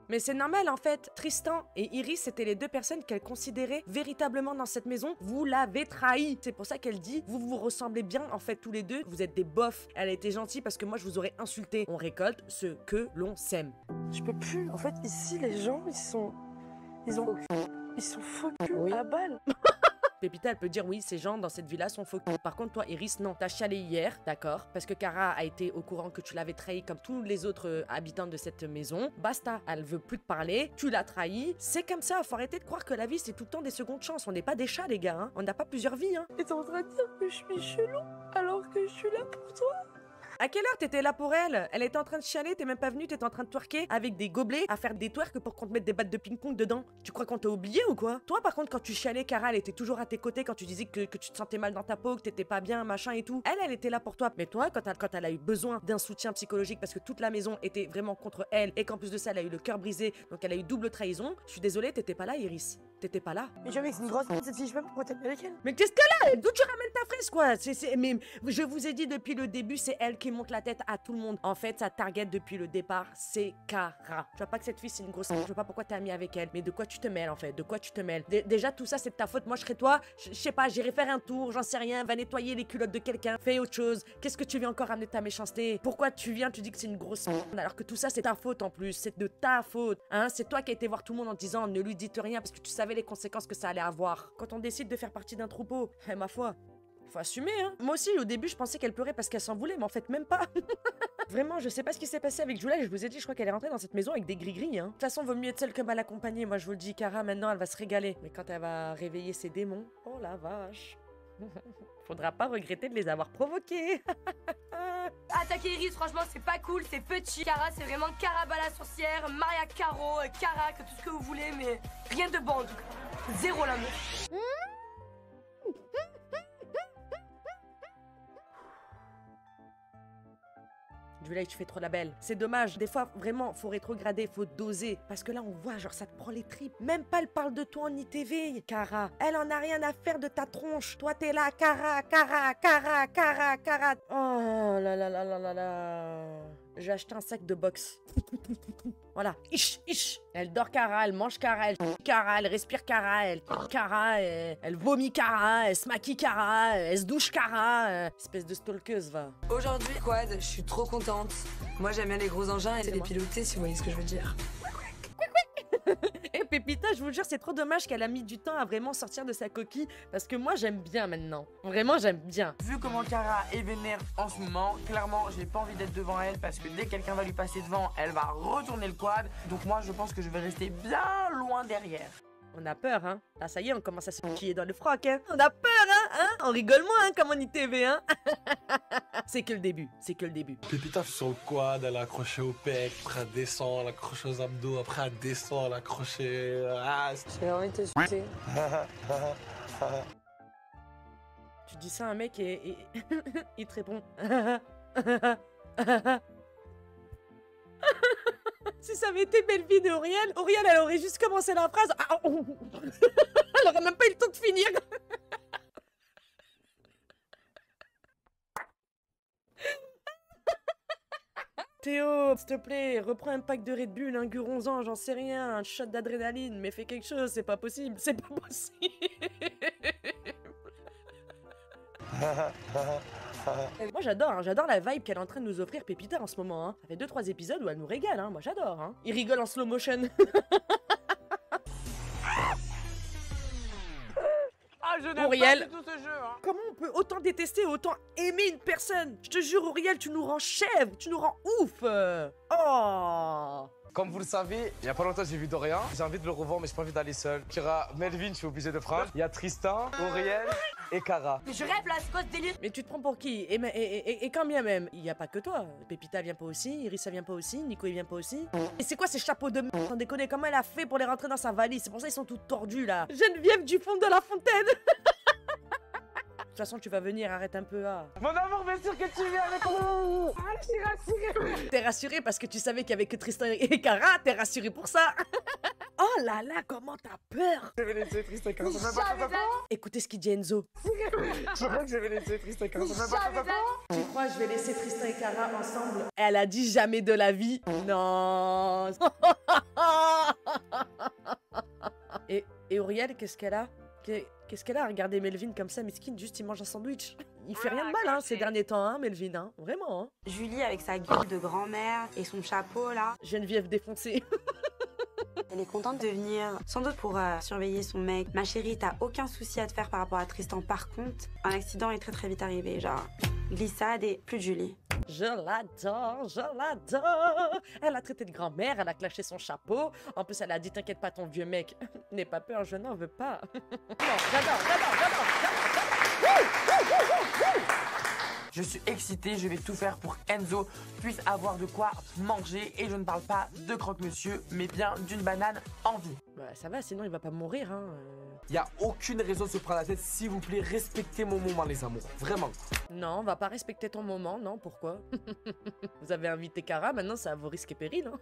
Mais c'est normal en fait, Tristan et Iris c'était les 2 personnes qu'elle considérait véritablement dans cette maison. Vous l'avez trahi. C'est pour ça qu'elle dit, vous vous ressemblez bien en fait tous les deux, vous êtes des bofs. Elle a été gentille parce que moi je vous aurais insulté. On récolte ce que l'on sème. Je peux plus. En fait, ici, les gens, ils sont faux cul à balle. Pépita, elle peut dire oui, ces gens dans cette villa sont faux. Par contre, toi, Iris, non. T'as chialé hier, d'accord, parce que Cara a été au courant que tu l'avais trahi comme tous les autres habitants de cette maison. Basta, elle veut plus te parler, tu l'as trahi. C'est comme ça, faut arrêter de croire que la vie, c'est tout le temps des secondes chances. On n'est pas des chats, les gars, hein. On n'a pas plusieurs vies, hein. Et t'es en train de dire que je suis chelou alors que je suis là pour toi. À quelle heure t'étais là pour elle? Elle était en train de chialer, t'es même pas venue, t'étais en train de twerker avec des gobelets à faire des twerks pour qu'on te mette des battes de ping-pong dedans. Tu crois qu'on t'a oublié ou quoi? Toi par contre quand tu chialais, Cara elle était toujours à tes côtés quand tu disais que tu te sentais mal dans ta peau, que t'étais pas bien, machin et tout. Elle était là pour toi. Mais toi quand elle a eu besoin d'un soutien psychologique parce que toute la maison était vraiment contre elle et qu'en plus de ça elle a eu le cœur brisé, donc elle a eu double trahison, je suis désolée, t'étais pas là Iris. T'étais pas là. Mais tu vois, mec, c'est une grosse cette fille, je sais pas pourquoi t'es avec elle. Mais qu'est-ce qu'elle a? D'où tu ramènes ta fraise quoi? Mais je vous ai dit depuis le début, c'est elle qui monte la tête à tout le monde. En fait, sa target depuis le départ, c'est Cara. Je vois pas que cette fille c'est une grosse... Je vois pas pourquoi t'es amie avec elle. Mais de quoi tu te mêles en fait? De quoi tu te mêles? Déjà tout ça c'est de ta faute. Moi je serais toi, je sais pas, j'irai faire un tour, j'en sais rien, va nettoyer les culottes de quelqu'un, fais autre chose. Qu'est-ce que tu viens encore amener ta méchanceté? Pourquoi tu viens, tu dis que c'est une grosse alors que tout ça c'est ta faute en plus, c'est de ta faute. Hein, c'est toi qui as été voir tout le monde en disant ne lui dites rien parce que tu savais savait les conséquences que ça allait avoir. Quand on décide de faire partie d'un troupeau, ma foi, faut assumer, hein. Moi aussi, au début, je pensais qu'elle pleurait parce qu'elle s'en voulait, mais en fait, même pas. Vraiment, je sais pas ce qui s'est passé avec Julia, je vous ai dit, je crois qu'elle est rentrée dans cette maison avec des gris-gris, hein. De toute façon, vaut mieux être seule que mal accompagnée, moi je vous le dis, Cara, maintenant, elle va se régaler. Mais quand elle va réveiller ses démons, oh la vache. Faudra pas regretter de les avoir provoqués. Attaquer Iris, franchement, c'est pas cool, c'est petit. Cara, c'est vraiment Caraba la sorcière, Maria Caro, Carac, tout ce que vous voulez, mais rien de bon en tout cas. Zéro la meuf. Julia, tu fais trop la belle. C'est dommage. Des fois, vraiment, faut rétrograder, faut doser. Parce que là, on voit, genre, ça te prend les tripes. Même pas elle parle de toi en ITV, Cara. Elle en a rien à faire de ta tronche. Toi, t'es là, Cara, Cara, Cara, Cara, Cara. Oh là là là là là là. J'ai acheté un sac de boxe. Voilà. Ish, ish. Elle dort Cara, elle mange Cara, elle Cara, elle respire Cara, Cara, elle vomit Cara, elle se maquille Cara, elle se douche Cara. Espèce de stalkeuse, va. Aujourd'hui, quad, je suis trop contente. Moi, j'aime bien les gros engins et les piloter, si vous voyez ce que je veux dire. Et Pépita, je vous jure, c'est trop dommage qu'elle a mis du temps à vraiment sortir de sa coquille, parce que moi, j'aime bien maintenant. Vraiment, j'aime bien. Vu comment Cara est vénère en ce moment, clairement, j'ai pas envie d'être devant elle parce que dès que quelqu'un va lui passer devant, elle va retourner le quad. Donc moi, je pense que je vais rester bien loin derrière. On a peur, hein. Là, ça y est, on commence à se piquer dans le froc, hein. On a peur, hein. On rigole moins, hein, comme en ITV, hein. C'est que le début, c'est que le début. Pépita sur le quad, elle est accrochée au pec, après elle descend, elle accroche aux abdos, après elle descend, elle accroche... Ah, J'ai envie de te sucer. Tu dis ça à un mec et il te répond. Si ça avait été Melvin et Auriel, elle aurait juste commencé la phrase. Elle aurait même pas eu le temps de finir. Théo, s'il te plaît, reprends un pack de Red Bull, un guronzan, j'en sais rien, un shot d'adrénaline, mais fais quelque chose, c'est pas possible, c'est pas possible. Moi j'adore, hein, j'adore la vibe qu'elle est en train de nous offrir Pépita en ce moment. Hein. Ça fait 2-3 épisodes où elle nous régale, hein. Moi j'adore. Hein. Il rigole en slow motion. Ah, je n'aime Auriel. pas du tout ce jeu, hein. Comment on peut autant détester et autant aimer une personne? Je te jure, Auriel, tu nous rends chèvre, tu nous rends ouf. Oh. Comme vous le savez, il y a pas longtemps j'ai vu Dorian. J'ai envie de le revoir mais j'ai pas envie d'aller seul. Kira, Melvin, je suis obligé de prendre. Il y a Tristan, Auriel et Cara. Mais je rêve là, c'est quoi ce délire? Mais tu te prends pour qui? Et quand bien même, il y a pas que toi. Pépita vient pas aussi, Irissa vient pas aussi, Nico il vient pas aussi. Et c'est quoi ces chapeaux de merde? Sans déconner, comment elle a fait pour les rentrer dans sa valise? C'est pour ça ils sont tous tordus là. Geneviève du fond de la fontaine. De toute façon, tu vas venir, arrête un peu. Ah. Mon amour, bien sûr que tu viens avec moi. Ah, je suis rassurée. T'es rassuré parce que tu savais qu'il y avait que Tristan et Cara, t'es rassuré pour ça. Oh là là, comment t'as peur? Je vais laisser Tristan et Cara. Écoutez ce qu'il dit Enzo. Je crois que je vais laisser Tristan et Cara. Tu crois que je vais laisser Tristan et Cara ensemble? Elle a dit jamais de la vie. Non. Et Auriel, qu'est-ce qu'elle a? Qu'est-ce qu'elle a à regarder Melvin comme ça, mesquine, juste il mange un sandwich. Il fait rien de mal hein, ces derniers temps, hein, Melvin, hein, vraiment. Hein. Julie avec sa gueule de grand-mère et son chapeau là. Geneviève défoncée. Elle est contente de venir, sans doute pour surveiller son mec. Ma chérie, t'as aucun souci à te faire par rapport à Tristan. Par contre, un accident est très vite arrivé, genre glissade et plus de Julie. Je l'adore, je l'adore. Elle a traité de grand-mère, elle a clashé son chapeau. En plus, elle a dit t'inquiète pas, ton vieux mec. N'aie pas peur, je n'en veux pas. Non, j'adore. Je suis excité, je vais tout faire pour qu'Enzo puisse avoir de quoi manger. Et je ne parle pas de croque-monsieur, mais bien d'une banane en vie. Bah, ça va, sinon il va pas mourir. Hein. Il n'y a aucune raison de se prendre la tête. S'il vous plaît, respectez mon moment, les amours. Vraiment. Non, on va pas respecter ton moment, non, pourquoi? Vous avez invité Cara, maintenant c'est à vos risques et périls. Hein.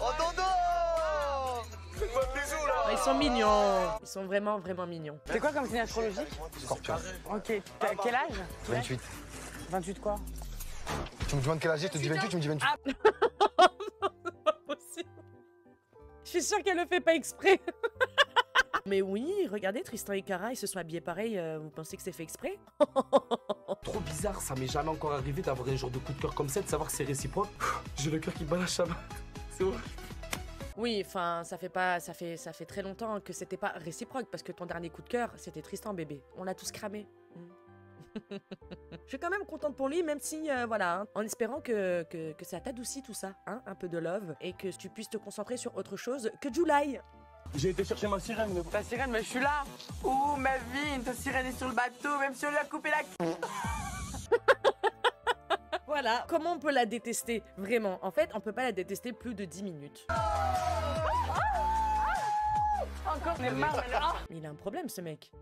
Oh non, non! Fais-moi un bisou là! Ils sont mignons. Ils sont vraiment mignons. C'est quoi comme signe astrologique? Scorpion. Ok, t'as quel âge? 28. 28 quoi? Tu me demandes quel âge j'ai, je te dis 28, tu me dis 28. C'est pas possible. Je suis sûre qu'elle le fait pas exprès. Mais oui, regardez, Tristan et Cara, ils se sont habillés pareil, vous pensez que c'est fait exprès? Trop bizarre, ça m'est jamais encore arrivé d'avoir un genre de coup de cœur comme ça, de savoir que c'est réciproque. J'ai le cœur qui bat la chatte. C'est horrible. Oui, enfin, ça fait très longtemps que c'était pas réciproque parce que ton dernier coup de cœur, c'était Tristan, bébé. On l'a tous cramé. Je suis quand même contente pour lui, même si, voilà, hein, en espérant que ça t'adoucit tout ça, hein, un peu de love, et que tu puisses te concentrer sur autre chose que July. J'ai été chercher ma sirène, mais... Ta sirène, mais je suis là. Oh, ma vie, ta sirène est sur le bateau, même si on lui a coupé la... Voilà, comment on peut la détester, vraiment. En fait, on peut pas la détester plus de 10 minutes. Encore, on est marre. Mais il a un problème, ce mec.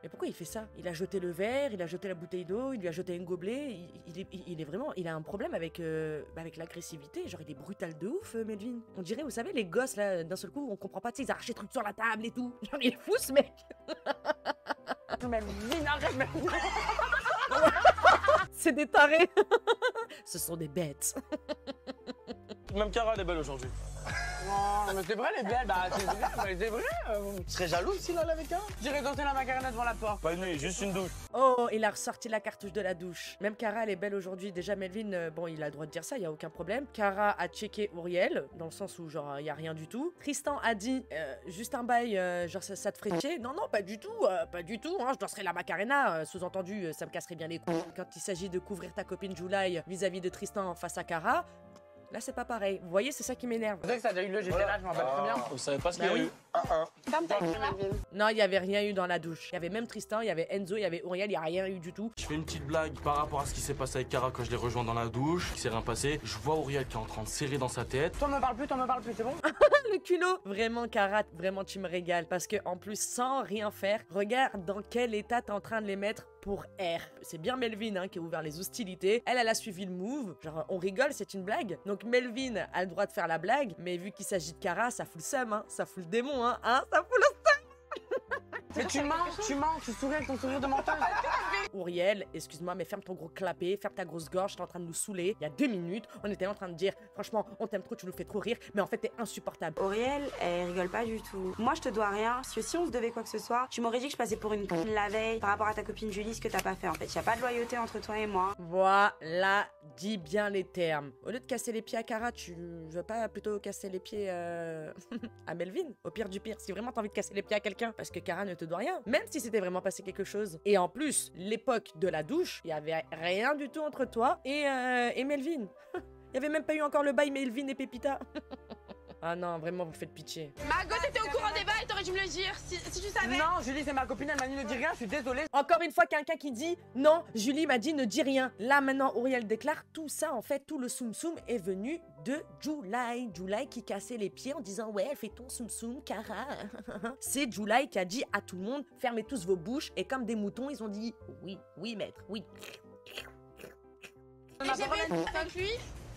Mais pourquoi il fait ça? Il a jeté le verre, il a jeté la bouteille d'eau, il lui a jeté un gobelet. Il est vraiment... Il a un problème avec l'agressivité. Genre, il est brutal de ouf, Melvin. On dirait, vous savez, les gosses, là, d'un seul coup, on comprend pas, tu sais, ils arrachent les trucs sur la table et tout. Genre, il est fou, ce mec. Melvin, arrête, Melvin. C'est des tarés. Ce sont des bêtes. Même Cara, elle est belle aujourd'hui. Non, mais c'est vrai, les belles, bah c'est vrai. Tu serais jaloux s'il allait avec elle? J'irai danser la macarena devant la porte. Pas une nuit, juste une douche. Oh, il a ressorti la cartouche de la douche. Même Cara, elle est belle aujourd'hui. Déjà, Melvin, bon, il a le droit de dire ça, il y a aucun problème. Cara a checké Auriel, dans le sens où, genre, il y a rien du tout. Tristan a dit, juste un bail, genre, ça te ferait chier. Non, non, pas du tout, hein, je danserais la macarena. Sous-entendu, ça me casserait bien les couilles. Quand il s'agit de couvrir ta copine July vis-à-vis de Tristan face à Cara, là, c'est pas pareil. Vous voyez, c'est ça qui m'énerve. Vous savez que ça a déjà eu lieu, j'étais là, je m'en rappelle très bien. Vous savez pas ce qu'il y Bah a oui. eu? Ferme ta gueule, Melvin. Non, il y avait rien eu dans la douche. Il y avait même Tristan, il y avait Enzo, il y avait Auriel, il y a rien eu du tout. Je fais une petite blague par rapport à ce qui s'est passé avec Cara quand je l'ai rejoint dans la douche. Il s'est rien passé. Je vois Auriel qui est en train de serrer dans sa tête. Toi, me parle plus, c'est bon? Le culot. Vraiment, Cara, vraiment, tu me régales. Parce que, en plus, sans rien faire, regarde dans quel état t'es en train de les mettre pour R. C'est bien Melvin, hein, qui a ouvert les hostilités. Elle a suivi le move. Genre, on rigole, c'est une blague. Donc, Melvin a le droit de faire la blague. Mais vu qu'il s'agit de Cara, ça fout le seum, hein. Ça fout le démon, hein. Ça fout le Mais tu mens, tu souris avec ton sourire de menteur. Auriel, excuse-moi, mais ferme ton gros clapet, ferme ta grosse gorge, t'es en train de nous saouler. Il y a 2 minutes, on était en train de dire, franchement, on t'aime trop, tu nous fais trop rire, mais en fait, t'es insupportable. Auriel, elle rigole pas du tout. Moi, je te dois rien, parce que si on se devait quoi que ce soit, tu m'aurais dit que je passais pour une c*** la veille par rapport à ta copine Julie, ce que t'as pas fait en fait. Y a pas de loyauté entre toi et moi. Voilà, dis bien les termes. Au lieu de casser les pieds à Cara, tu veux pas plutôt casser les pieds à Melvin? Au pire du pire, si vraiment t'as envie de casser les pieds à quelqu'un, parce que Cara ne te doit rien, même si c'était vraiment passé quelque chose. Et en plus, l'époque de la douche, il y avait rien du tout entre toi et Melvin. Il y avait même pas eu encore le bail Melvin et Pépita. Ah non, vraiment, vous faites pitié. Margot, t'étais au courant des bails, t'aurais dû me le dire, si tu savais. Non, Julie, c'est ma copine, elle m'a dit ne dis rien, je suis désolée. Encore une fois, quelqu'un qui dit non, Julie m'a dit ne dis rien. Là, maintenant, Auriel déclare tout ça, en fait, tout le soum soum est venu de July. July qui cassait les pieds en disant ouais, fais ton soum soum, Cara. C'est July qui a dit à tout le monde fermez tous vos bouches et comme des moutons, ils ont dit oui, oui, maître, oui. Et j'ai fait avec lui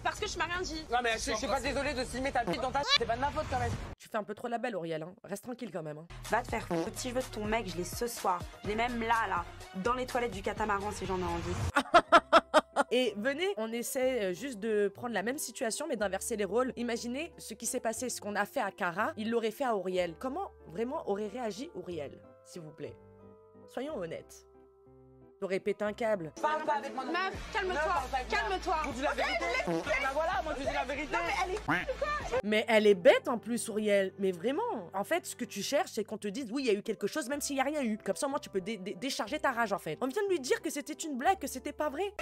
parce que je m'as rien dit. Non, mais je suis pas désolée de s'y ta bite dans ta c'est pas de ma faute quand même. Tu fais un peu trop la belle, Auriel, hein. Reste tranquille quand même. Hein. Va te faire foutre. Si je veux de ton mec, je l'ai ce soir. Je l'ai même là, dans les toilettes du catamaran si j'en ai envie. Et venez, on essaie juste de prendre la même situation mais d'inverser les rôles. Imaginez ce qui s'est passé, ce qu'on a fait à Cara, il l'aurait fait à Auriel. Comment vraiment aurait réagi Auriel, s'il vous plaît? Soyons honnêtes. T'aurais pété un câble. Parle pas avec moi. Meuf, calme-toi. Vous dites la vérité. Bah voilà, moi je dis la vérité. Mais elle est bête en plus, Auriel. Mais vraiment. En fait, ce que tu cherches, c'est qu'on te dise oui, il y a eu quelque chose, même s'il n'y a rien eu. Comme ça, moi, tu peux décharger ta rage en fait. On vient de lui dire que c'était une blague, que c'était pas vrai.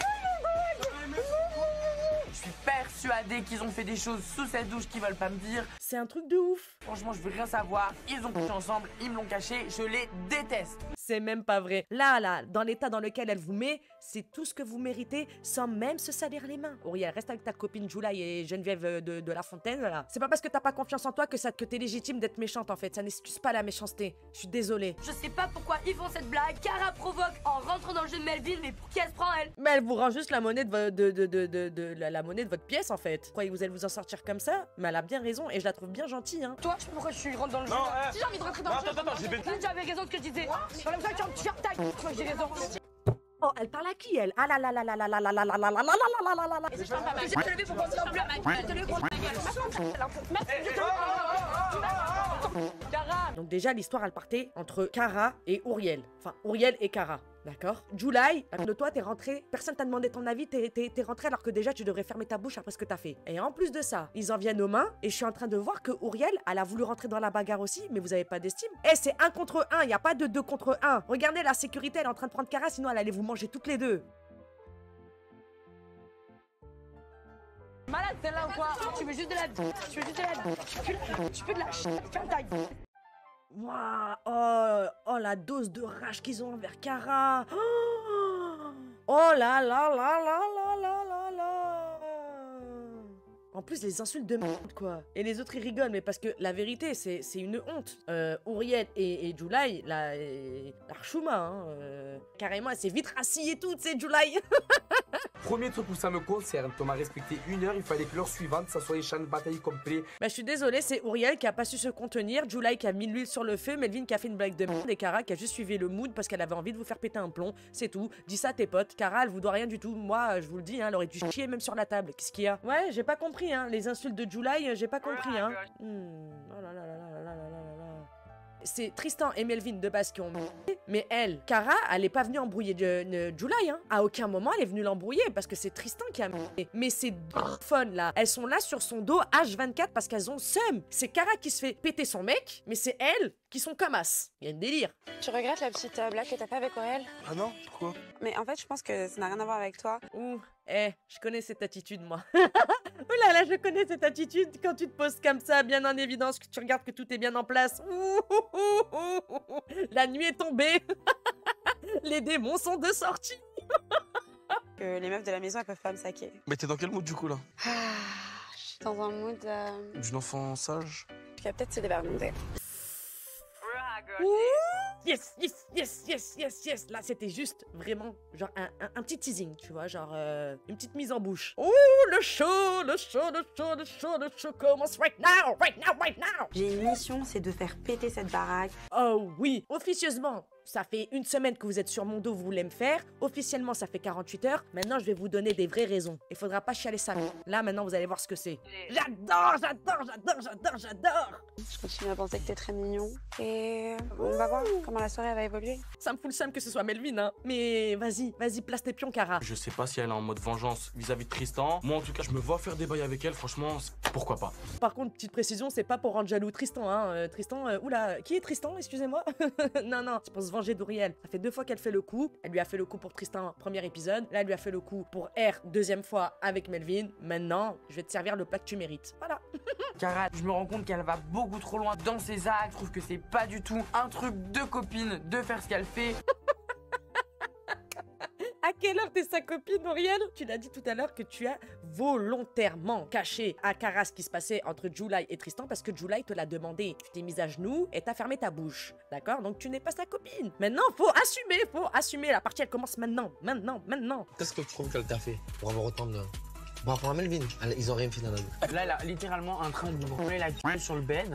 Je suis persuadée qu'ils ont fait des choses sous cette douche qu'ils veulent pas me dire. C'est un truc de ouf. Franchement, je veux rien savoir. Ils ont couché ensemble, ils me l'ont caché, je les déteste. C'est même pas vrai. Là, dans l'état dans lequel elle vous met, c'est tout ce que vous méritez sans même se salir les mains. Auriel, reste avec ta copine July et Geneviève de La Fontaine, là. C'est pas parce que t'as pas confiance en toi que t'es légitime d'être méchante, en fait. Ça n'excuse pas la méchanceté. Je suis désolée. Je sais pas pourquoi ils font cette blague. Cara provoque en rentrant dans le jeu de Melvin, mais pour qui elle se prend elle? Mais elle vous rend juste la monnaie la monnaie de votre pièce, en fait. Croyez-vous allez vous en sortir comme ça? Mais elle a bien raison et je la trouve bien gentille, hein. Toi, je sais pas pourquoi je suis rentre dans le jeu. Non, Si j'ai envie de rentrer dans le jeu. Attends, j'ai bêté. J'avais raison de ce que je disais. C'est comme ça que tu fermes ta gueule. Je crois que j'ai raison. Oh, elle parle à qui, elle? Ah là là là là là là là là là là là là là là là là. Et si je ferme pas ma gueule, je te lever pour qu'on se ferme pas ma gueule. Je te lever pour ma gueule. Merci, je te lever. Donc déjà, l'histoire, elle partait entre Cara et Auriel. Enfin, Auriel et Cara. D'accord. July, de toi, t'es rentré, personne t'a demandé ton avis, t'es rentré alors que déjà tu devrais fermer ta bouche après ce que t'as fait. Et en plus de ça, ils en viennent aux mains et je suis en train de voir que Auriel, elle a voulu rentrer dans la bagarre aussi, mais vous avez pas d'estime. Eh, c'est 1 contre 1, y a pas de 2 contre 1. Regardez, la sécurité, elle est en train de prendre Cara, sinon elle allait vous manger toutes les deux. Malade celle-là ou quoi? Tu veux juste de la... Tu veux juste de la... Tu peux de la... Ferme ta gueule. Waouh, oh, la dose de rage qu'ils ont envers Cara. Oh là là là là là là là là. En plus, les insultes de merde, quoi. Et les autres, ils rigolent, mais parce que la vérité, c'est une honte. Auriel et July, la Archuma, hein, carrément, elle s'est vite rassie et tout, c'est July. Premier truc où ça me concerne, on m'a respecté 1 heure, il fallait que l'heure suivante, ça soit les champs de bataille complets. Bah, je suis désolée, c'est Auriel qui a pas su se contenir, July qui a mis l'huile sur le feu, Melvin qui a fait une blague de merde et Cara qui a juste suivi le mood parce qu'elle avait envie de vous faire péter un plomb, c'est tout. Dis ça à tes potes, Cara, elle vous doit rien du tout. Moi, je vous le dis, hein, elle aurait dû chier même sur la table. Qu'est-ce qu'il y a? Ouais, j'ai pas compris, hein, les insultes de July, j'ai pas compris, hein. Oh là là là là là là là là là. C'est Tristan et Melvin de base qui ont... Mais elle, Cara, elle est pas venue embrouiller July, hein. À aucun moment, elle est venue l'embrouiller parce que c'est Tristan qui a... Mais ces deux fun là, elles sont là sur son dos H24 parce qu'elles ont seum. C'est Cara qui se fait péter son mec, mais c'est elles qui sont comme as. Il y a un délire. Tu regrettes la petite blague que t'as fait avec Auriel? Ah non, pourquoi? Mais en fait, je pense que ça n'a rien à voir avec toi. Ouh, je connais cette attitude, moi. Ouh là là, je connais cette attitude quand tu te poses comme ça, bien en évidence, que tu regardes que tout est bien en place. La nuit est tombée. Les démons sont de sortie. Que les meufs de la maison, elles peuvent pas me saquer. Mais t'es dans quel mood du coup là? Je suis dans un mood... D'une enfant sage? qui va peut-être se dévergonder. Yes, yes, yes, yes, yes, yes. Là, c'était juste vraiment genre un petit teasing, tu vois, genre une petite mise en bouche. Oh, le show commence right now, right now, right now. J'ai une mission, c'est de faire péter cette baraque. Oh oui, officieusement. Ça fait 1 semaine que vous êtes sur mon dos, vous voulez me faire. Officiellement, ça fait 48 heures. Maintenant, je vais vous donner des vraies raisons. Il faudra pas chialer ça. Là, maintenant, vous allez voir ce que c'est. J'adore, j'adore, j'adore, j'adore, j'adore. Je continue à penser que t'es très mignon. Et on va voir comment la soirée va évoluer. Ça me fout le seum que ce soit Melvin, hein. Mais vas-y, place tes pions, Cara. Je sais pas si elle est en mode vengeance vis-à-vis de Tristan. Moi, en tout cas, je me vois faire des bails avec elle. Franchement, pourquoi pas. Par contre, petite précision, c'est pas pour rendre jaloux Tristan, hein. Tristan, oula, qui est Tristan, excusez-moi? Non, c'est pour se venger d'Auriel. Ça fait 2 fois qu'elle fait le coup. Elle lui a fait le coup pour Tristan, premier épisode. Là, elle lui a fait le coup pour R, 2e fois avec Melvin. Maintenant, je vais te servir le plat que tu mérites. Voilà. Cara, je me rends compte qu'elle va beaucoup trop loin dans ses actes. Je trouve que c'est pas du tout un truc de copine de faire ce qu'elle fait. À quelle heure t'es sa copine, Auriel? Tu l'as dit tout à l'heure que tu as volontairement caché à Cara ce qui se passait entre July et Tristan parce que July te l'a demandé. Tu t'es mise à genoux et t'as fermé ta bouche. D'accord? Donc tu n'es pas sa copine. Maintenant, faut assumer. La partie, elle commence maintenant. Qu'est-ce que tu trouves qu'elle t'a fait pour avoir autant de... Par rapport à Melvin, ils ont rien fait dans la vie. Là, elle a littéralement en train de brûler la gueule sur le bed.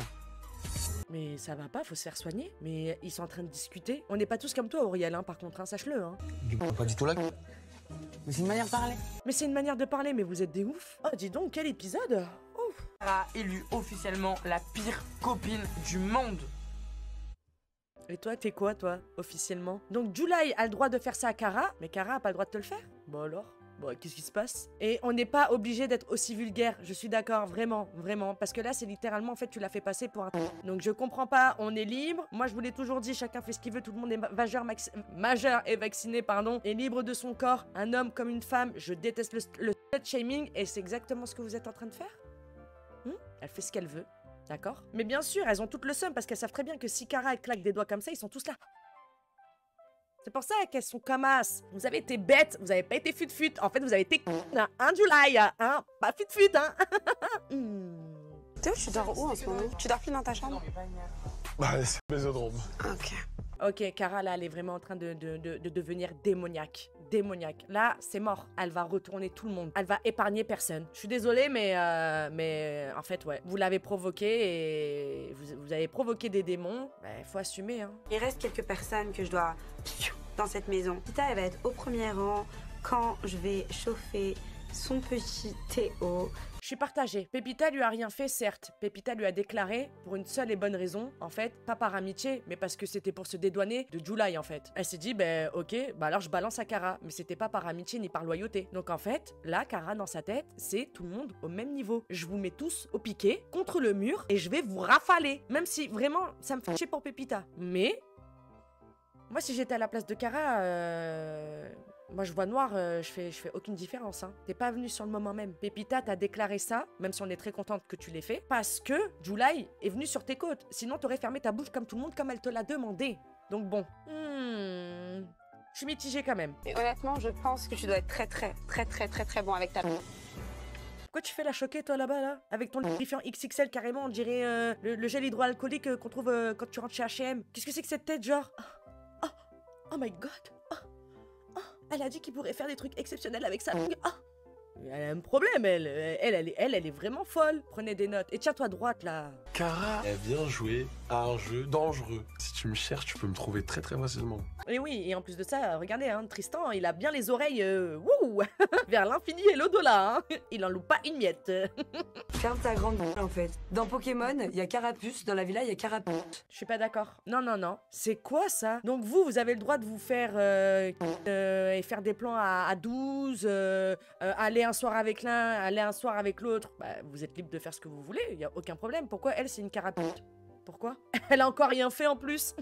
Mais ça va pas, faut se faire soigner. Mais ils sont en train de discuter. On n'est pas tous comme toi, Auriel, hein, par contre, hein, sache-le. Hein. Du coup, pas du tout là. Mais c'est une manière de parler. Mais c'est une manière de parler, mais vous êtes des oufs. Oh, dis donc, quel épisode. Ouf. Cara a élu officiellement la pire copine du monde. Et toi, t'es quoi, toi, officiellement? Donc, July a le droit de faire ça à Cara, mais Cara a pas le droit de te le faire? Bon alors? Bon, qu'est-ce qui se passe? Et on n'est pas obligé d'être aussi vulgaire, je suis d'accord, vraiment, parce que là, c'est littéralement, en fait, tu l'as fait passer pour un... Donc, je comprends pas, on est libre. Moi, je vous l'ai toujours dit, chacun fait ce qu'il veut, tout le monde est majeur et vacciné, pardon, et libre de son corps, un homme comme une femme. Je déteste le slut-shaming, et c'est exactement ce que vous êtes en train de faire. Elle fait ce qu'elle veut, d'accord? Mais bien sûr, elles ont toutes le seum, parce qu'elles savent très bien que si Cara, elle claque des doigts comme ça, ils sont tous là. C'est pour ça qu'elles sont comme as. Vous avez été bêtes, vous avez pas été fut-fut. En fait, vous avez été un July, hein, pas fut-fut, hein. Théo, tu dors où en ce moment? Tu dors plus dans ta chambre? Bah, c'est Bésodrome. Ok. Ok, Cara, là, elle est vraiment en train de devenir démoniaque. Là, c'est mort. Elle va retourner tout le monde. Elle va épargner personne. Je suis désolée, mais en fait, ouais. Vous l'avez provoqué et vous avez provoqué des démons. Bah, faut assumer, hein. Il reste quelques personnes que je dois... dans cette maison. Tita, elle va être au premier rang quand je vais chauffer son petit Théo. Je suis partagée. Pépita lui a rien fait, certes. Pépita lui a déclaré, pour une seule et bonne raison, en fait, pas par amitié, mais parce que c'était pour se dédouaner de July, en fait. Elle s'est dit, ben ok, bah alors je balance à Kara, mais c'était pas par amitié ni par loyauté. Donc en fait, là, Kara, dans sa tête, c'est tout le monde au même niveau. Je vous mets tous au piquet, contre le mur, et je vais vous rafaler. Même si, vraiment, ça me fait chier pour Pépita. Mais, moi, si j'étais à la place de Kara, moi, je vois noir, je fais aucune différence. Hein. T'es pas venu sur le moment même. Pépita t'a déclaré ça, même si on est très contente que tu l'aies fait, parce que July est venue sur tes côtes. Sinon, t'aurais fermé ta bouche comme tout le monde, comme elle te l'a demandé. Donc bon. Je suis mitigée quand même. Et honnêtement, je pense que tu dois être très bon avec ta main. Pourquoi tu fais la choquer, toi, là-bas, là? Avec ton lubrifiant XXL, carrément, on dirait le gel hydroalcoolique qu'on trouve quand tu rentres chez H&M. Qu'est-ce que c'est que cette tête, genre? Oh my god. Elle a dit qu'il pourrait faire des trucs exceptionnels avec sa langue. Elle a un problème, elle est vraiment folle. Prenez des notes. Et tiens-toi droite, là. Kara, elle vient jouer à un jeu dangereux. Si tu me cherches, tu peux me trouver très facilement. Et oui, et en plus de ça, regardez, hein, Tristan, il a bien les oreilles, wouh, vers l'infini et l'au-delà, hein. Il en loupe pas une miette. Ferme ta grande gueule, en fait. Dans Pokémon, il y a Carapuce, dans la villa, il y a Carapuce. Je suis pas d'accord. Non. C'est quoi, ça? Donc vous avez le droit de vous faire, et faire des plans à 12, aller un soir avec l'un, aller un soir avec l'autre. Bah, vous êtes libre de faire ce que vous voulez, il y a aucun problème. Pourquoi elle, c'est une Carapuce? Pourquoi? Elle a encore rien fait en plus.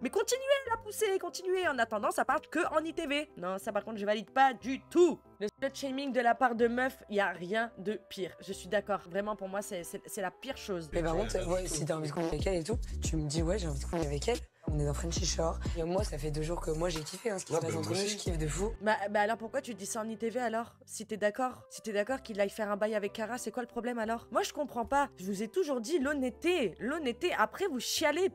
Mais continuez à la pousser, continuez. En attendant, ça part que en ITV. Non, ça par contre, je valide pas du tout. Le slut shaming de la part de meuf, il y a rien de pire. Je suis d'accord. Vraiment, pour moi, c'est la pire chose. Mais par contre, ouais, si t'as envie de coucher avec elle et tout, tu me dis ouais, j'ai envie de coucher avec elle. On est dans Frenchy Shore. Et moi, ça fait 2 jours que moi j'ai kiffé hein, ce qui se passe entre nous, je kiffe de fou. Bah alors pourquoi tu dis ça en ITV alors? Si t'es d'accord qu'il aille faire un bail avec Kara, c'est quoi le problème alors? Moi je comprends pas. Je vous ai toujours dit l'honnêteté. L'honnêteté, après vous chialez.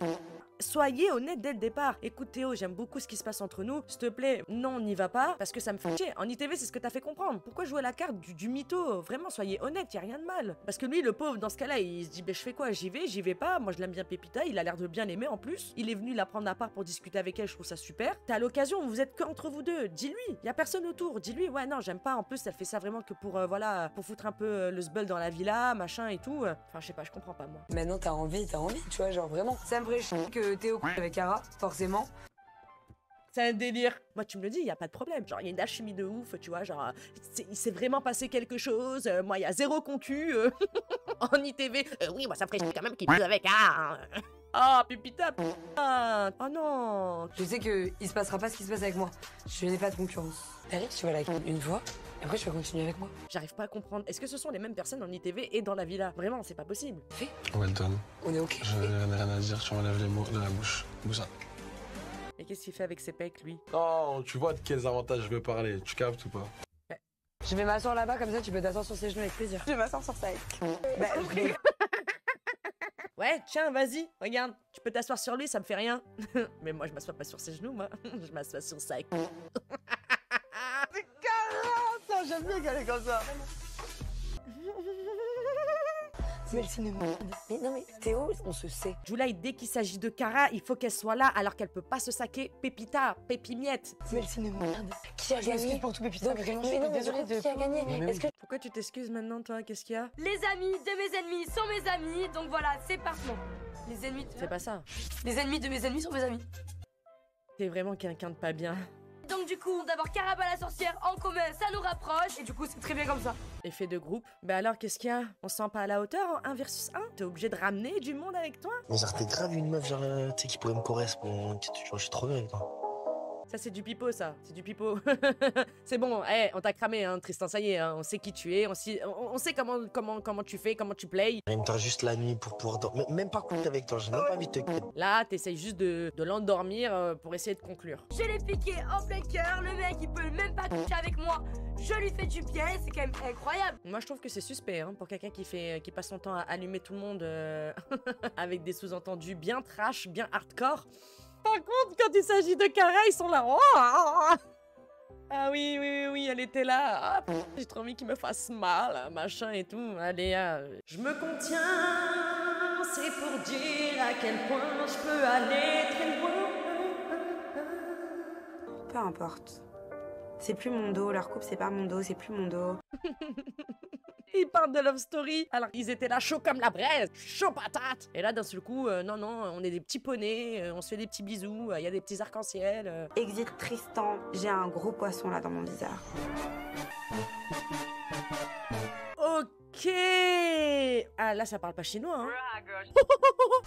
Soyez honnête dès le départ. Écoute Théo, j'aime beaucoup ce qui se passe entre nous. S'il te plaît, non, on n'y va pas parce que ça me fait chier. En ITV, c'est ce que t'as fait comprendre. Pourquoi jouer la carte du mytho? Vraiment, soyez honnête, y a rien de mal. Parce que lui, le pauvre, dans ce cas-là, il se dit, je fais quoi? J'y vais pas. Moi, je l'aime bien Pépita. Il a l'air de bien l'aimer en plus. Il est venu la prendre à part pour discuter avec elle. Je trouve ça super. T'as l'occasion, vous êtes qu'entre vous deux. Dis-lui. Y a personne autour. Dis-lui, ouais, non, j'aime pas. En plus, elle fait ça vraiment que pour, voilà, pour foutre un peu le sbul dans la villa, machin et tout. Enfin, je sais pas, je comprends pas, moi. Maintenant, t'as envie, tu vois, genre vraiment. Ça me ferait chier que Théo couche avec Kara, forcément. C'est un délire. Moi, tu me le dis, y a pas de problème. Genre, y a une alchimie de ouf, tu vois. Genre, il s'est vraiment passé quelque chose. Moi, y a zéro concu en ITV. Oui, moi, ça ferait chier quand même qu'il pue avec. Ah, Pépita. Oh non. Je sais que il se passera pas ce qui se passe avec moi. Je n'ai pas de concurrence. Eric, tu vas la quitter une fois. Et après, tu vas continuer avec moi. J'arrive pas à comprendre. Est-ce que ce sont les mêmes personnes en ITV et dans la villa? Vraiment, c'est pas possible. Welton. On est ok. Je n'ai rien à dire, tu m'enlèves les mots de la bouche. Bousa. Et qu'est-ce qu'il fait avec ses pecs, lui? Non, tu vois de quels avantages je veux parler. Tu captes ou pas? Je vais m'asseoir là-bas, comme ça, tu peux t'asseoir sur ses genoux avec plaisir. Je m'asseoir sur ça. Ouais, tiens, vas-y, regarde, tu peux t'asseoir sur lui, ça me fait rien. Mais moi, je m'assois pas sur ses genoux, moi. Je m'assois sur ça. C'est Kara, j'aime bien qu'elle est comme ça. Mais le cinéma. Mais non mais Théo, on se sait. July, dès qu'il s'agit de Kara, il faut qu'elle soit là alors qu'elle peut pas se saquer. Pépita, Pépimiette. Mais le cinéma. Qui a gagné pour tout Pépita? Vraiment, je suis désolée de... Qui a gagné? Pourquoi tu t'excuses maintenant, toi? Qu'est-ce qu'il y a? Les amis de mes ennemis sont mes amis, donc voilà, c'est parti. Les ennemis de... C'est pas ça. Les ennemis de mes ennemis sont mes amis. T'es vraiment quelqu'un de pas bien. Donc du coup, d'avoir Caraba la sorcière en commun, ça nous rapproche. Et du coup, c'est très bien comme ça. Effet de groupe. Bah alors, qu'est-ce qu'il y a? On se sent pas à la hauteur en 1 versus 1? T'es obligé de ramener du monde avec toi? Mais genre, t'es grave une meuf, genre, tu sais, qui pourrait me correspondre. Je suis trop bien avec toi. Ça, c'est du pipeau, ça. C'est du pipeau. C'est bon, on t'a cramé, hein, Tristan, ça y est, hein, on sait qui tu es, on sait comment tu fais, comment tu plays. Il me tarde juste la nuit pour pouvoir dormir. Même pas coucher avec toi, j'ai même pas envie de te quitter. Là, t'essayes juste de l'endormir pour essayer de conclure. Je l'ai piqué en plein cœur, le mec, il peut même pas coucher avec moi. Je lui fais du bien, c'est quand même incroyable. Moi, je trouve que c'est suspect, hein, pour quelqu'un qui passe son temps à allumer tout le monde avec des sous-entendus bien trash, bien hardcore. Par contre, quand il s'agit de Kara, ils sont là. Oh, ah oui, elle était là. Ah, j'ai trop envie qu'il me fasse mal, machin et tout. Allez, je me contiens, c'est pour dire à quel point je peux aller très loin. Peu importe. C'est plus mon dos, leur couple c'est pas mon dos, c'est plus mon dos. Ils parlent de love story. Alors ils étaient là chauds comme la braise, chaud patate. Et là d'un seul coup, non, on est des petits poneys, on se fait des petits bisous, il y a des petits arcs-en-ciel. Exit Tristan, j'ai un gros poisson là dans mon visage. Ok. Ah là ça parle pas chinois hein.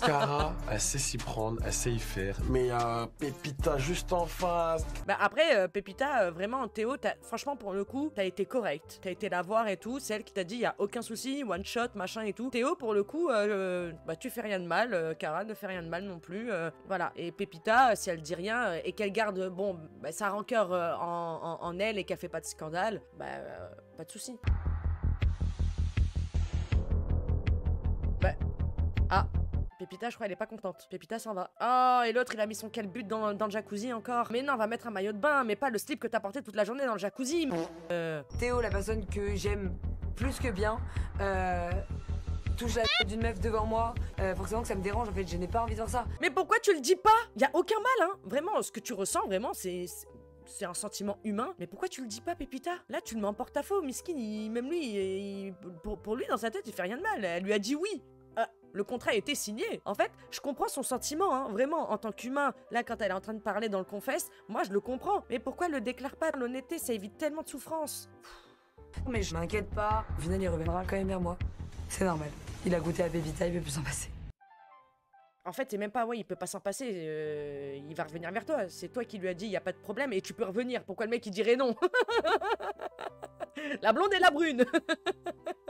Cara, elle sait s'y prendre, elle sait y faire. Mais il y a Pépita juste en face. Bah après Pépita, vraiment Théo, franchement pour le coup, t'as été correct. T'as été la voir et tout, c'est elle qui t'a dit y a aucun souci, one shot, machin et tout. Théo pour le coup, bah tu fais rien de mal, Cara ne fait rien de mal non plus. Voilà, et Pépita, si elle dit rien et qu'elle garde bon bah, sa rancœur en elle et qu'elle fait pas de scandale, bah pas de souci. Bah, ah, Pépita, je crois, elle est pas contente. Pépita s'en va. Oh, et l'autre, il a mis son calbut dans le jacuzzi encore. Mais non, on va mettre un maillot de bain, mais pas le slip que t'as porté toute la journée dans le jacuzzi. Théo, la personne que j'aime plus que bien, touche la tête d'une meuf devant moi, forcément que ça me dérange, en fait, je n'ai pas envie de voir ça. Mais pourquoi tu le dis pas? Y a aucun mal, hein. Vraiment, ce que tu ressens, vraiment, c'est un sentiment humain. Mais pourquoi tu le dis pas, Pépita? Là, tu le mets en porte-à-faux. Miskin, même lui, pour lui, dans sa tête, il fait rien de mal. Elle lui a dit oui. Le contrat a été signé. En fait, je comprends son sentiment, hein, vraiment, en tant qu'humain. Là, quand elle est en train de parler dans le confesse, moi, je le comprends. Mais pourquoi elle le déclare pas? L'honnêteté, ça évite tellement de souffrance. Mais je m'inquiète pas. Au final, il reviendra quand même vers moi. C'est normal. Il a goûté à Pépita, il peut plus s'en passer. En fait, c'est même pas, ouais, il peut pas s'en passer. Il va revenir vers toi. C'est toi qui lui as dit, y a pas de problème, et tu peux revenir. Pourquoi le mec, il dirait non? La blonde et la brune.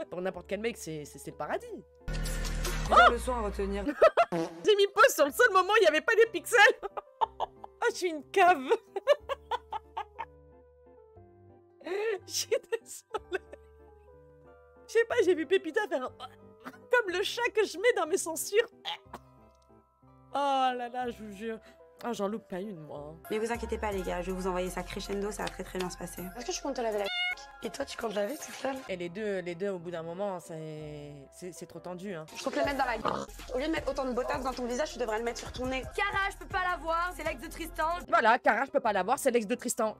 Pour n'importe quel mec, c'est le paradis. Le son à retenir. J'ai mis pause sur le seul moment où il n'y avait pas des pixels. Ah, je suis une cave. Je suis désolée. Je sais pas, j'ai vu Pépita faire comme le chat que je mets dans mes censures. Oh là là, je vous jure. Ah, j'en loupe pas une, moi. Mais vous inquiétez pas, les gars, je vais vous envoyer ça crescendo, ça va très bien se passer. Est-ce que je compte te laver la et toi, tu comptes laver toute seule? Et les deux, au bout d'un moment, c'est trop tendu, hein. Je compte le mettre dans la gueule. Au lieu de mettre autant de botox dans ton visage, tu devrais le mettre sur ton nez. Cara, je peux pas la voir, c'est l'ex de Tristan. Voilà, Cara, je peux pas la voir, c'est l'ex de Tristan.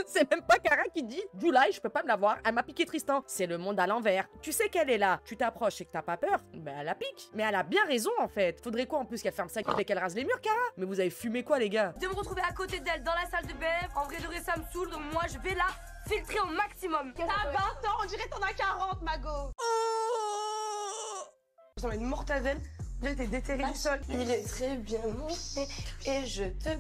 C'est même pas Cara qui dit « July, je peux pas me la voir, elle m'a piqué Tristan. » C'est le monde à l'envers. Tu sais qu'elle est là, tu t'approches et que t'as pas peur, ben elle la pique. Mais elle a bien raison, en fait. Faudrait quoi, en plus, qu'elle ferme sa gueule et qu'elle rase les murs, Cara? Mais vous avez fumé quoi, les gars? De me retrouver à côté d'elle dans la salle de bain, en vrai de vrai, ça me saoule, donc moi, je vais la filtrer au maximum. T'as 20 ans, on dirait t'en as 40, Mago. Je t'en mets une mortadelle, là t'es déterré du sol. Il est très bien monté et je te...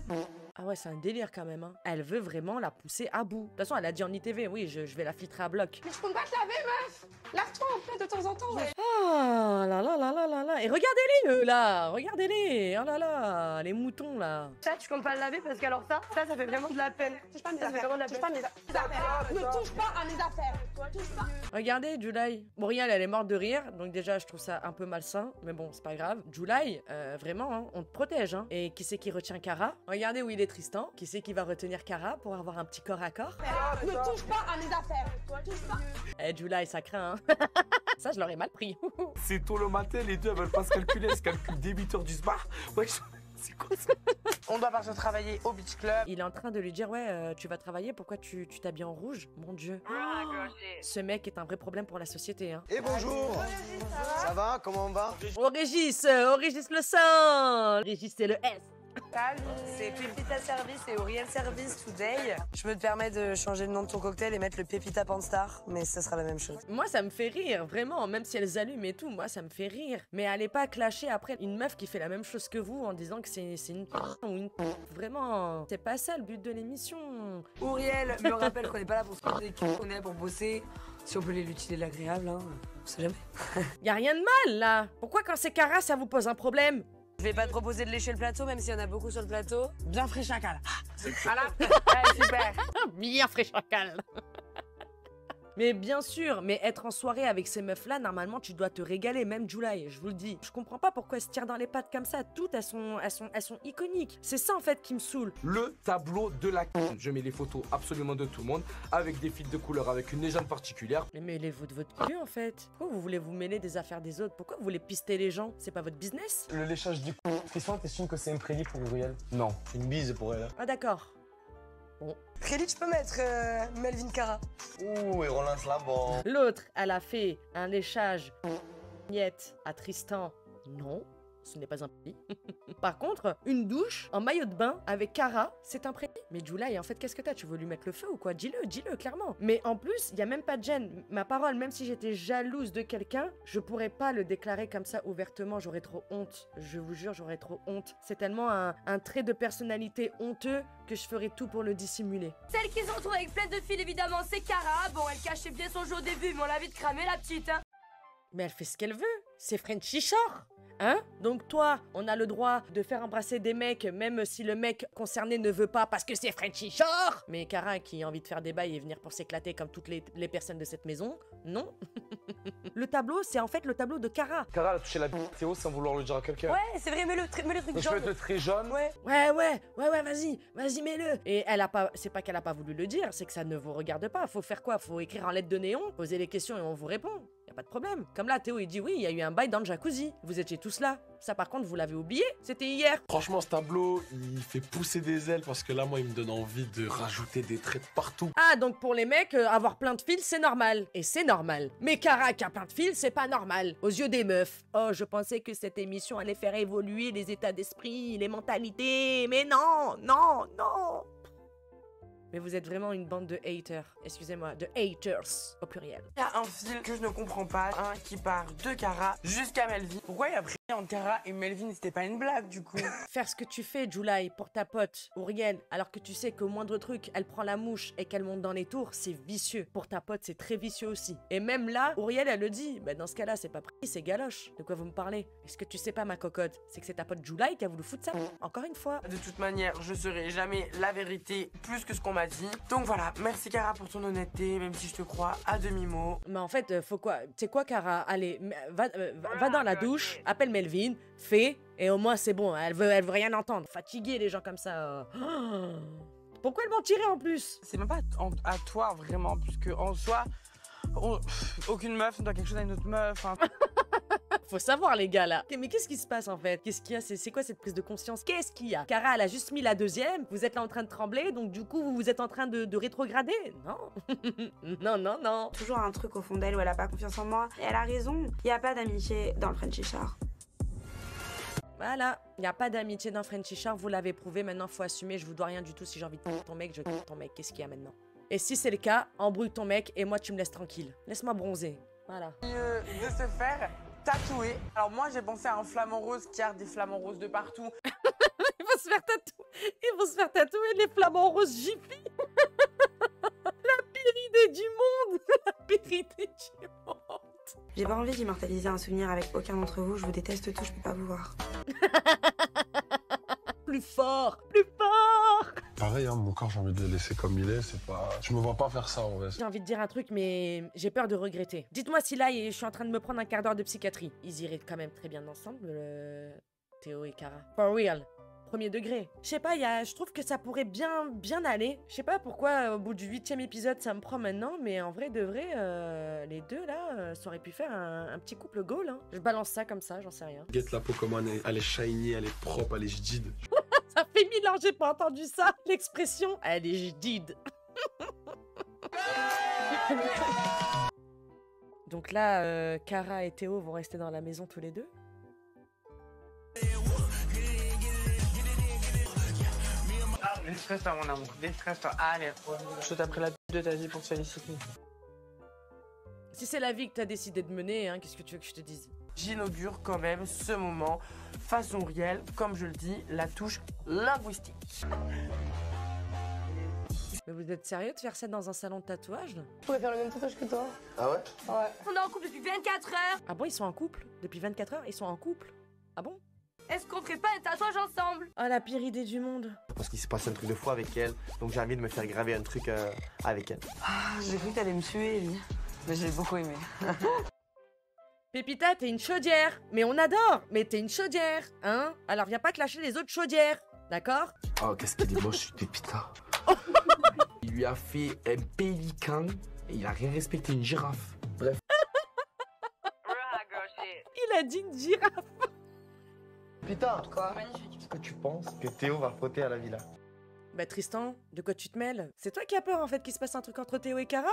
Ah ouais, c'est un délire quand même, hein. Elle veut vraiment la pousser à bout. De toute façon, elle a dit en ITV, oui, je vais la filtrer à bloc. Mais tu comptes pas te laver, meuf. Lave-toi un peu de temps en temps, ouais. Ah là là là là là là. Et regardez-les, eux, là. Regardez-les. Oh là là, les moutons, là. Ça, tu comptes pas le laver parce qu'alors ça fait vraiment de la peine. Touche pas à mes affaires. Touche pas à mes affaires. Ne touche pas à mes affaires. Touche pas. Regardez, July. Bon, Riel, elle est morte de rire, donc déjà, je trouve ça un peu malsain, mais bon, c'est pas grave. July, vraiment, hein, on te protège, hein. Et qui c'est qui retient Cara? Regardez où il est Tristan. Qui c'est qui va retenir Cara pour avoir un petit corps à corps? Ne touche pas à mes affaires. Touche pas. Eh, July, ça craint, hein. Ça, je l'aurais mal pris. C'est tôt le matin, les deux elles veulent pas se calculer, elles se calculent débiteur du SBAR. Ouais, c'est quoi ça? On doit partir travailler au beach club. Il est en train de lui dire, ouais, tu vas travailler, pourquoi tu t'habilles en rouge? Mon Dieu. Ce mec est un vrai problème pour la société, hein. Et bonjour. Ça va? Comment on va? Au Régis le sang. Régis, c'est le S. Salut, c'est Pépita Service et Auriel Service today. Je me permets de changer le nom de ton cocktail et mettre le Pépita Panstar, mais ça sera la même chose. Moi, ça me fait rire, vraiment, même si elles allument et tout, moi, ça me fait rire. Mais allez pas clasher après une meuf qui fait la même chose que vous en disant que c'est une ou une vraiment, c'est pas ça le but de l'émission. Auriel me rappelle qu'on n'est pas là pour se poser, qu'on est là pour bosser. Si on peut les l'utiliser de l'agréable, hein, on sait jamais. Y a rien de mal, là. Pourquoi quand c'est Cara, ça vous pose un problème? Je vais pas te proposer de lécher le plateau, même s'il y en a beaucoup sur le plateau. Bien frais chacal. Voilà. Allez, super. Bien frais chacal. Mais bien sûr, mais être en soirée avec ces meufs-là, normalement, tu dois te régaler, même July, je vous le dis. Je comprends pas pourquoi elles se tirent dans les pattes comme ça. Toutes, elles sont iconiques. C'est ça, en fait, qui me saoule. Le tableau de la c***. Je mets les photos absolument de tout le monde, avec des fils de couleur, avec une légende particulière. Mais mêlez-vous de votre cul, en fait. Pourquoi vous voulez vous mêler des affaires des autres? Pourquoi vous voulez pister les gens? C'est pas votre business? Le léchage du c***. Tristan, t'estimes que c'est un prélit pour Uriel? Non, une bise pour elle. Ah, d'accord. Bon. Crédit, je peux mettre Melvin Cara. Ouh, il relance la bombe. L'autre, elle a fait un léchage miette à Tristan. Non, ce n'est pas un prix. Par contre, une douche en maillot de bain avec Cara, c'est un prix. Mais Julai, en fait, qu'est-ce que t'as? Tu veux lui mettre le feu ou quoi? Dis-le, clairement. Mais en plus, il y a même pas de gêne. Ma parole, même si j'étais jalouse de quelqu'un, je pourrais pas le déclarer comme ça ouvertement. J'aurais trop honte. Je vous jure, j'aurais trop honte. C'est tellement un trait de personnalité honteux que je ferais tout pour le dissimuler. Celle qui se retrouve avec plein de fils, évidemment, c'est Cara. Bon, elle cachait bien son jeu au début, mais on l'a vite cramé, la petite, hein. Mais elle fait ce qu'elle veut. C'est Frenchy Shore. Hein? Donc toi, on a le droit de faire embrasser des mecs, même si le mec concerné ne veut pas parce que c'est Frenchy Shore. Mais Cara qui a envie de faire des bails et venir pour s'éclater comme toutes les personnes de cette maison, non. Le tableau, c'est en fait le tableau de Cara. Cara, elle a touché la bite Théo sans vouloir le dire à quelqu'un. Ouais, c'est vrai, mets-le truc Donc je peux jaune. mettre le trait jaune. Ouais. Ouais, vas-y, mets-le. Et elle a pas, c'est pas qu'elle a pas voulu le dire, c'est que ça ne vous regarde pas. Faut faire quoi? Faut écrire en lettres de néon, poser les questions et on vous répond. Y a pas de problème. Comme là, Théo, il dit oui, il y a eu un bail dans le jacuzzi. Vous étiez tous là. Ça, par contre, vous l'avez oublié. C'était hier. Franchement, ce tableau, il fait pousser des ailes parce que là, moi, il me donne envie de rajouter des traits de partout. Ah, donc pour les mecs, avoir plein de fils, c'est normal. Et c'est normal. Mais Cara qui a plein de fils, c'est pas normal. Aux yeux des meufs. Oh, je pensais que cette émission allait faire évoluer les états d'esprit, les mentalités. Mais non. Mais vous êtes vraiment une bande de haters. Excusez-moi, de haters, au pluriel. Il y a un fil que je ne comprends pas, un qui part de Cara jusqu'à Melvin. Pourquoi il y a pris entre Cara et Melvin? C'était pas une blague du coup. Faire ce que tu fais, Julai, pour ta pote, Auriel, alors que tu sais qu'au moindre truc, elle prend la mouche et qu'elle monte dans les tours, c'est vicieux. Pour ta pote, c'est très vicieux aussi. Et même là, Auriel, elle le dit, bah dans ce cas-là, c'est pas pris, c'est galoche. De quoi vous me parlez? Est-ce que tu sais pas, ma cocotte? C'est que c'est ta pote Julai qui a voulu foutre ça. Encore une fois. De toute manière, je saurai jamais la vérité plus que ce qu'on m'a dit. Donc voilà, merci Cara pour ton honnêteté, même si je te crois à demi-mot. Mais en fait, faut quoi? Tu sais quoi, Cara? Allez, va dans la douche, appelle Melvin, fais, et au moins c'est bon, elle veut rien entendre. Fatigué, les gens comme ça. Pourquoi elle mentirait en plus? C'est même pas à toi vraiment, puisque en soi, aucune meuf ne doit quelque chose à une autre meuf. Hein. Faut savoir, les gars, là. Mais qu'est-ce qui se passe, en fait? Qu'est-ce qu'il y a? C'est quoi cette prise de conscience? Qu'est-ce qu'il y a? Cara, elle a juste mis la deuxième. Vous êtes là en train de trembler, donc du coup, vous êtes en train de rétrograder? Non. non. Toujours un truc au fond d'elle où elle a pas confiance en moi. Et elle a raison. Il y a pas d'amitié dans le Frenchy Shore. Voilà. Il n'y a pas d'amitié dans Frenchy Shore. Vous l'avez prouvé. Maintenant, faut assumer. Je vous dois rien du tout. Si j'ai envie de quitter ton mec, je quitte ton mec. Qu'est-ce qu'il y a maintenant? Et si c'est le cas, embrouille ton mec et moi, tu me laisses tranquille. Laisse-moi bronzer. Voilà. De se faire tatouer. Alors moi j'ai pensé à un flamant rose qui a des flamants roses de partout. Ils vont se faire tatouer les flamants roses Jiffy. La pire idée du monde. La pire idée du monde. J'ai pas envie d'immortaliser un souvenir avec aucun d'entre vous. Je vous déteste tous, je peux pas vous voir. Plus fort. Pareil, hein, mon corps, j'ai envie de le laisser comme il est. C'est pas... Je me vois pas faire ça, en vrai. J'ai envie de dire un truc, mais j'ai peur de regretter. Dites-moi si là, je suis en train de me prendre un quart d'heure de psychiatrie. Ils iraient quand même très bien ensemble, Théo et Cara. For real. Premier degré. Je sais pas, je trouve que ça pourrait bien aller. Je sais pas pourquoi, au bout du 8e épisode, ça me prend maintenant, mais en vrai de vrai, les deux là, ça aurait pu faire un petit couple goal. Hein. Je balance ça comme ça, j'en sais rien. Guette la peau comme elle est shiny, elle est propre, elle est jdid. Ça fait 1000 ans, j'ai pas entendu ça. L'expression, elle est jdid. Donc là, Cara et Théo vont rester dans la maison tous les deux. Déstresse-toi mon amour, déstresse-toi. Allez, je t'ai pris la de ta vie pour te féliciter. Si c'est la vie que t'as décidé de mener, hein, qu'est-ce que tu veux que je te dise? J'inaugure quand même ce moment, façon réelle, comme je le dis, la touche linguistique. Mais vous êtes sérieux de faire ça dans un salon de tatouage? Je pourrais faire le même tatouage que toi. Ah ouais? Ouais. On est en couple depuis 24 heures. Ah bon, ils sont en couple? Depuis 24 heures, ils sont en couple? Ah bon? Est-ce qu'on ferait pas un tatouage ensemble? Ah, la pire idée du monde. Parce qu'il s'est passé un truc de fou avec elle, donc j'ai envie de me faire graver un truc avec elle. Ah, j'ai cru que t'allais me tuer, lui. Mais j'ai beaucoup aimé. Pépita, t'es une chaudière. Mais on adore. Mais t'es une chaudière, hein? Alors viens pas clasher les autres chaudières, d'accord? Oh, qu'est-ce qu'il est moche, Pépita. Il lui a fait un pélican et il a rien respecté, une girafe. Bref. Il a dit une girafe. Putain, quoi? Est-ce que tu penses que Théo va frotter à la villa? Bah Tristan, de quoi tu te mêles? C'est toi qui as peur en fait qu'il se passe un truc entre Théo et Cara?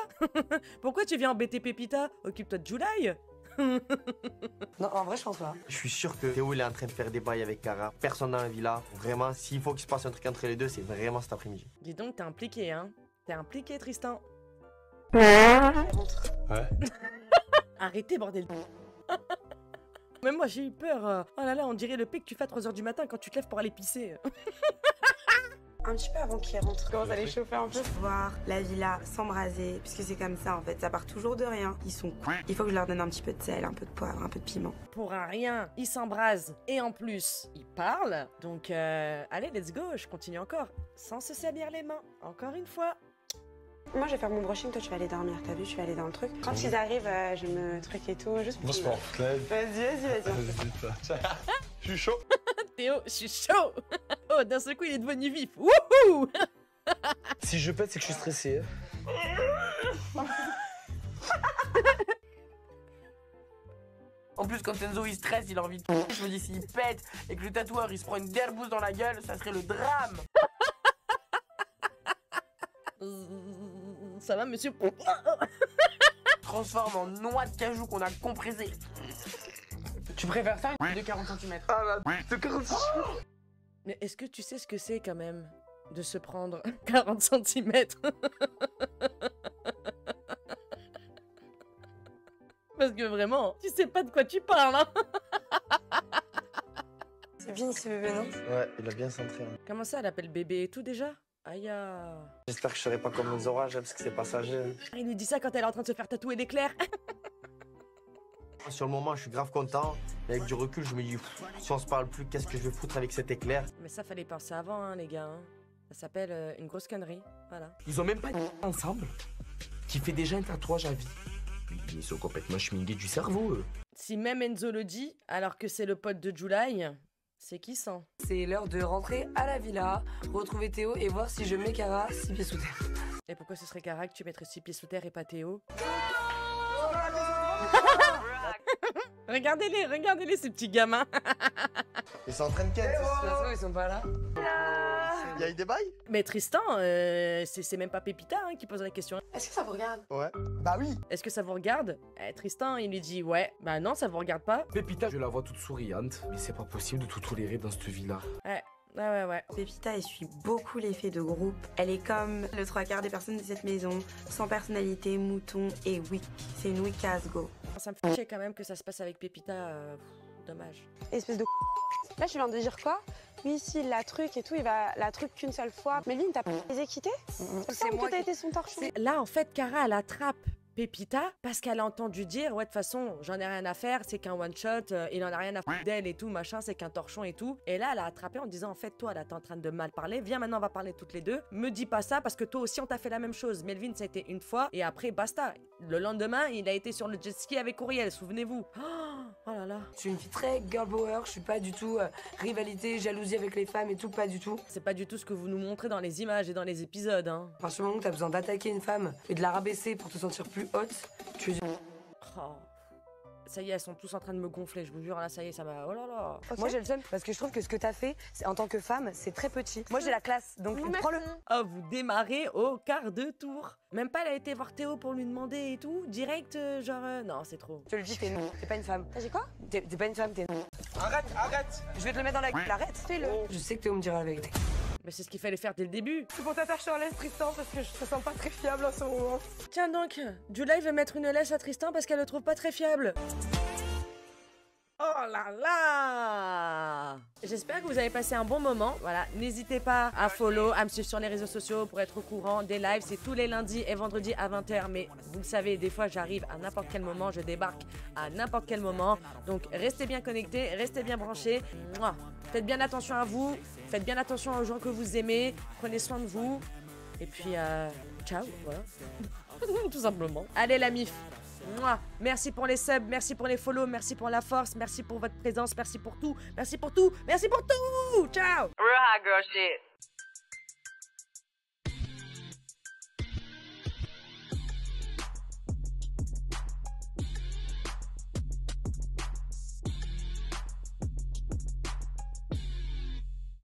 Pourquoi tu viens embêter Pépita? Occupe-toi de July. Non, en vrai, je pense pas. Je suis sûr que Théo il est en train de faire des bails avec Cara. Personne dans la villa. Vraiment, s'il faut qu'il se passe un truc entre les deux, c'est vraiment cet après-midi. Dis donc, t'es impliqué, hein? T'es impliqué, Tristan. Ouais. Arrêtez, bordel. Même moi, j'ai eu peur. Oh là là, on dirait le P que tu fais à 3h du matin quand tu te lèves pour aller pisser. Un petit peu avant qu'il rentre. Comment ça les chauffer un peu? Voir la villa s'embraser, puisque c'est comme ça en fait, ça part toujours de rien. Ils sont cons. Il faut que je leur donne un petit peu de sel, un peu de poivre, un peu de piment. Pour un rien, ils s'embrasent. Et en plus, ils parlent. Donc, allez, let's go, je continue encore. Sans se salir les mains. Encore une fois. Moi je vais faire mon brushing, toi tu vas aller dormir, t'as vu, tu vas aller dans le truc. Quand ils arrivent, je me truc et tout, juste pour... Doucement. Vas-y. Je suis chaud. Théo, je suis chaud. Oh, d'un seul coup, il est devenu vif. Wouhou. Si je pète, c'est que je suis stressé. En plus, quand Enzo il stresse, il a envie de... Je me dis, s'il pète et que le tatoueur il se prend une derbouse dans la gueule, ça serait le drame. Ça va, monsieur? Transforme en noix de cajou qu'on a compressé. Tu préfères ça une de 40 cm? Ah la de 40 cm. Mais est-ce que tu sais ce que c'est quand même de se prendre 40 cm? Parce que vraiment, tu sais pas de quoi tu parles, hein? C'est bien ce bébé, non? Ouais, il a bien centré. Hein. Comment ça, elle appelle bébé et tout déjà? Aïe. J'espère que je serai pas comme les orages, parce que c'est passager. Il nous dit ça quand elle est en train de se faire tatouer l'éclair. Sur le moment, je suis grave content. Mais avec du recul, je me dis, si on se parle plus, qu'est-ce que je vais foutre avec cet éclair? Mais ça, fallait penser avant, hein, les gars. Hein. Ça s'appelle une grosse connerie. Voilà. Ils ont même pas dit ensemble qui fait déjà un tatouage à vie. Ils sont complètement schmingués du cerveau, eux. Si même Enzo le dit, alors que c'est le pote de July, c'est qui sent? C'est l'heure de rentrer à la villa, retrouver Théo et voir si je mets Cara 6 pieds sous terre. Et pourquoi ce serait Cara que tu mettrais 6 pieds sous terre et pas Théo? Regardez-les, ces petits gamins. Ils sont en train de ken, c'est sûr. Ils sont pas là. Il y a eu des bails? Mais Tristan, c'est même pas Pépita hein, qui pose la question. Est-ce que ça vous regarde? Ouais. Bah oui. Est-ce que ça vous regarde? Tristan, il lui dit ouais. Bah non, ça vous regarde pas. Pépita, je la vois toute souriante, mais c'est pas possible de tout tolérer dans cette vie-là. Ouais. Pépita, elle suit beaucoup l'effet de groupe. Elle est comme le 3/4 des personnes de cette maison, sans personnalité, mouton et weak. C'est une weak ass go. Ça me fait chier quand même que ça se passe avec Pépita. Dommage. Espèce de... Là, je viens de dire quoi? Oui, si, la truc et tout, il va la truc qu'une seule fois. Melvin, t'as pas les équité? C'est moi qui t'as été son torchon. Là, en fait, Cara, elle attrape Pépita parce qu'elle a entendu dire ouais de toute façon j'en ai rien à faire, c'est qu'un one shot, il en a rien à foutre d'elle et tout machin, c'est qu'un torchon et tout. Et là elle a attrapé en disant en fait toi là t'es en train de mal parler, viens maintenant on va parler toutes les deux, me dis pas ça parce que toi aussi on t'a fait la même chose. Melvin ça a été une fois et après basta. Le lendemain il a été sur le jet ski avec Auriel, souvenez-vous. Oh là là. Je suis une fille très girl power, je suis pas du tout rivalité, jalousie avec les femmes et tout, pas du tout. C'est pas du tout ce que vous nous montrez dans les images et dans les épisodes hein. À partir du moment où t'as besoin d'attaquer une femme et de la rabaisser pour te sentir plus haute, tu es... Oh. Ça y est, elles sont tous en train de me gonfler, je vous jure, là, ça y est, ça va... Oh là là. Moi, j'ai le seum parce que je trouve que ce que t'as fait, en tant que femme, c'est très petit. Moi, j'ai la classe, donc prends-le. Oh, vous démarrez au quart de tour. Même pas, elle a été voir Théo pour lui demander et tout. Direct, non, c'est trop. Je te le dis, t'es pas une femme. T'as dit quoi? T'es pas une femme, t'es... Arrête. Je vais te le mettre dans la gueule, arrête. Fais-le. Je sais que Théo me dira la vérité. Mais c'est ce qu'il fallait faire dès le début. C'est pour t'attacher en laisse, Tristan, parce que je te sens pas très fiable en ce moment. Tiens donc, July veut mettre une laisse à Tristan parce qu'elle le trouve pas très fiable. Oh là là! J'espère que vous avez passé un bon moment. Voilà, n'hésitez pas à follow, à me suivre sur les réseaux sociaux pour être au courant des lives. C'est tous les lundis et vendredis à 20h. Mais vous le savez, des fois j'arrive à n'importe quel moment, je débarque à n'importe quel moment. Donc restez bien connectés, restez bien branchés. Mouah. Faites bien attention à vous, faites bien attention aux gens que vous aimez. Prenez soin de vous. Et puis, ciao, voilà. Tout simplement. Allez la mif. Mouah. Merci pour les subs, merci pour les follow, merci pour la force, merci pour votre présence, merci pour tout, merci pour tout, merci pour tout. Ciao. Real girl shit.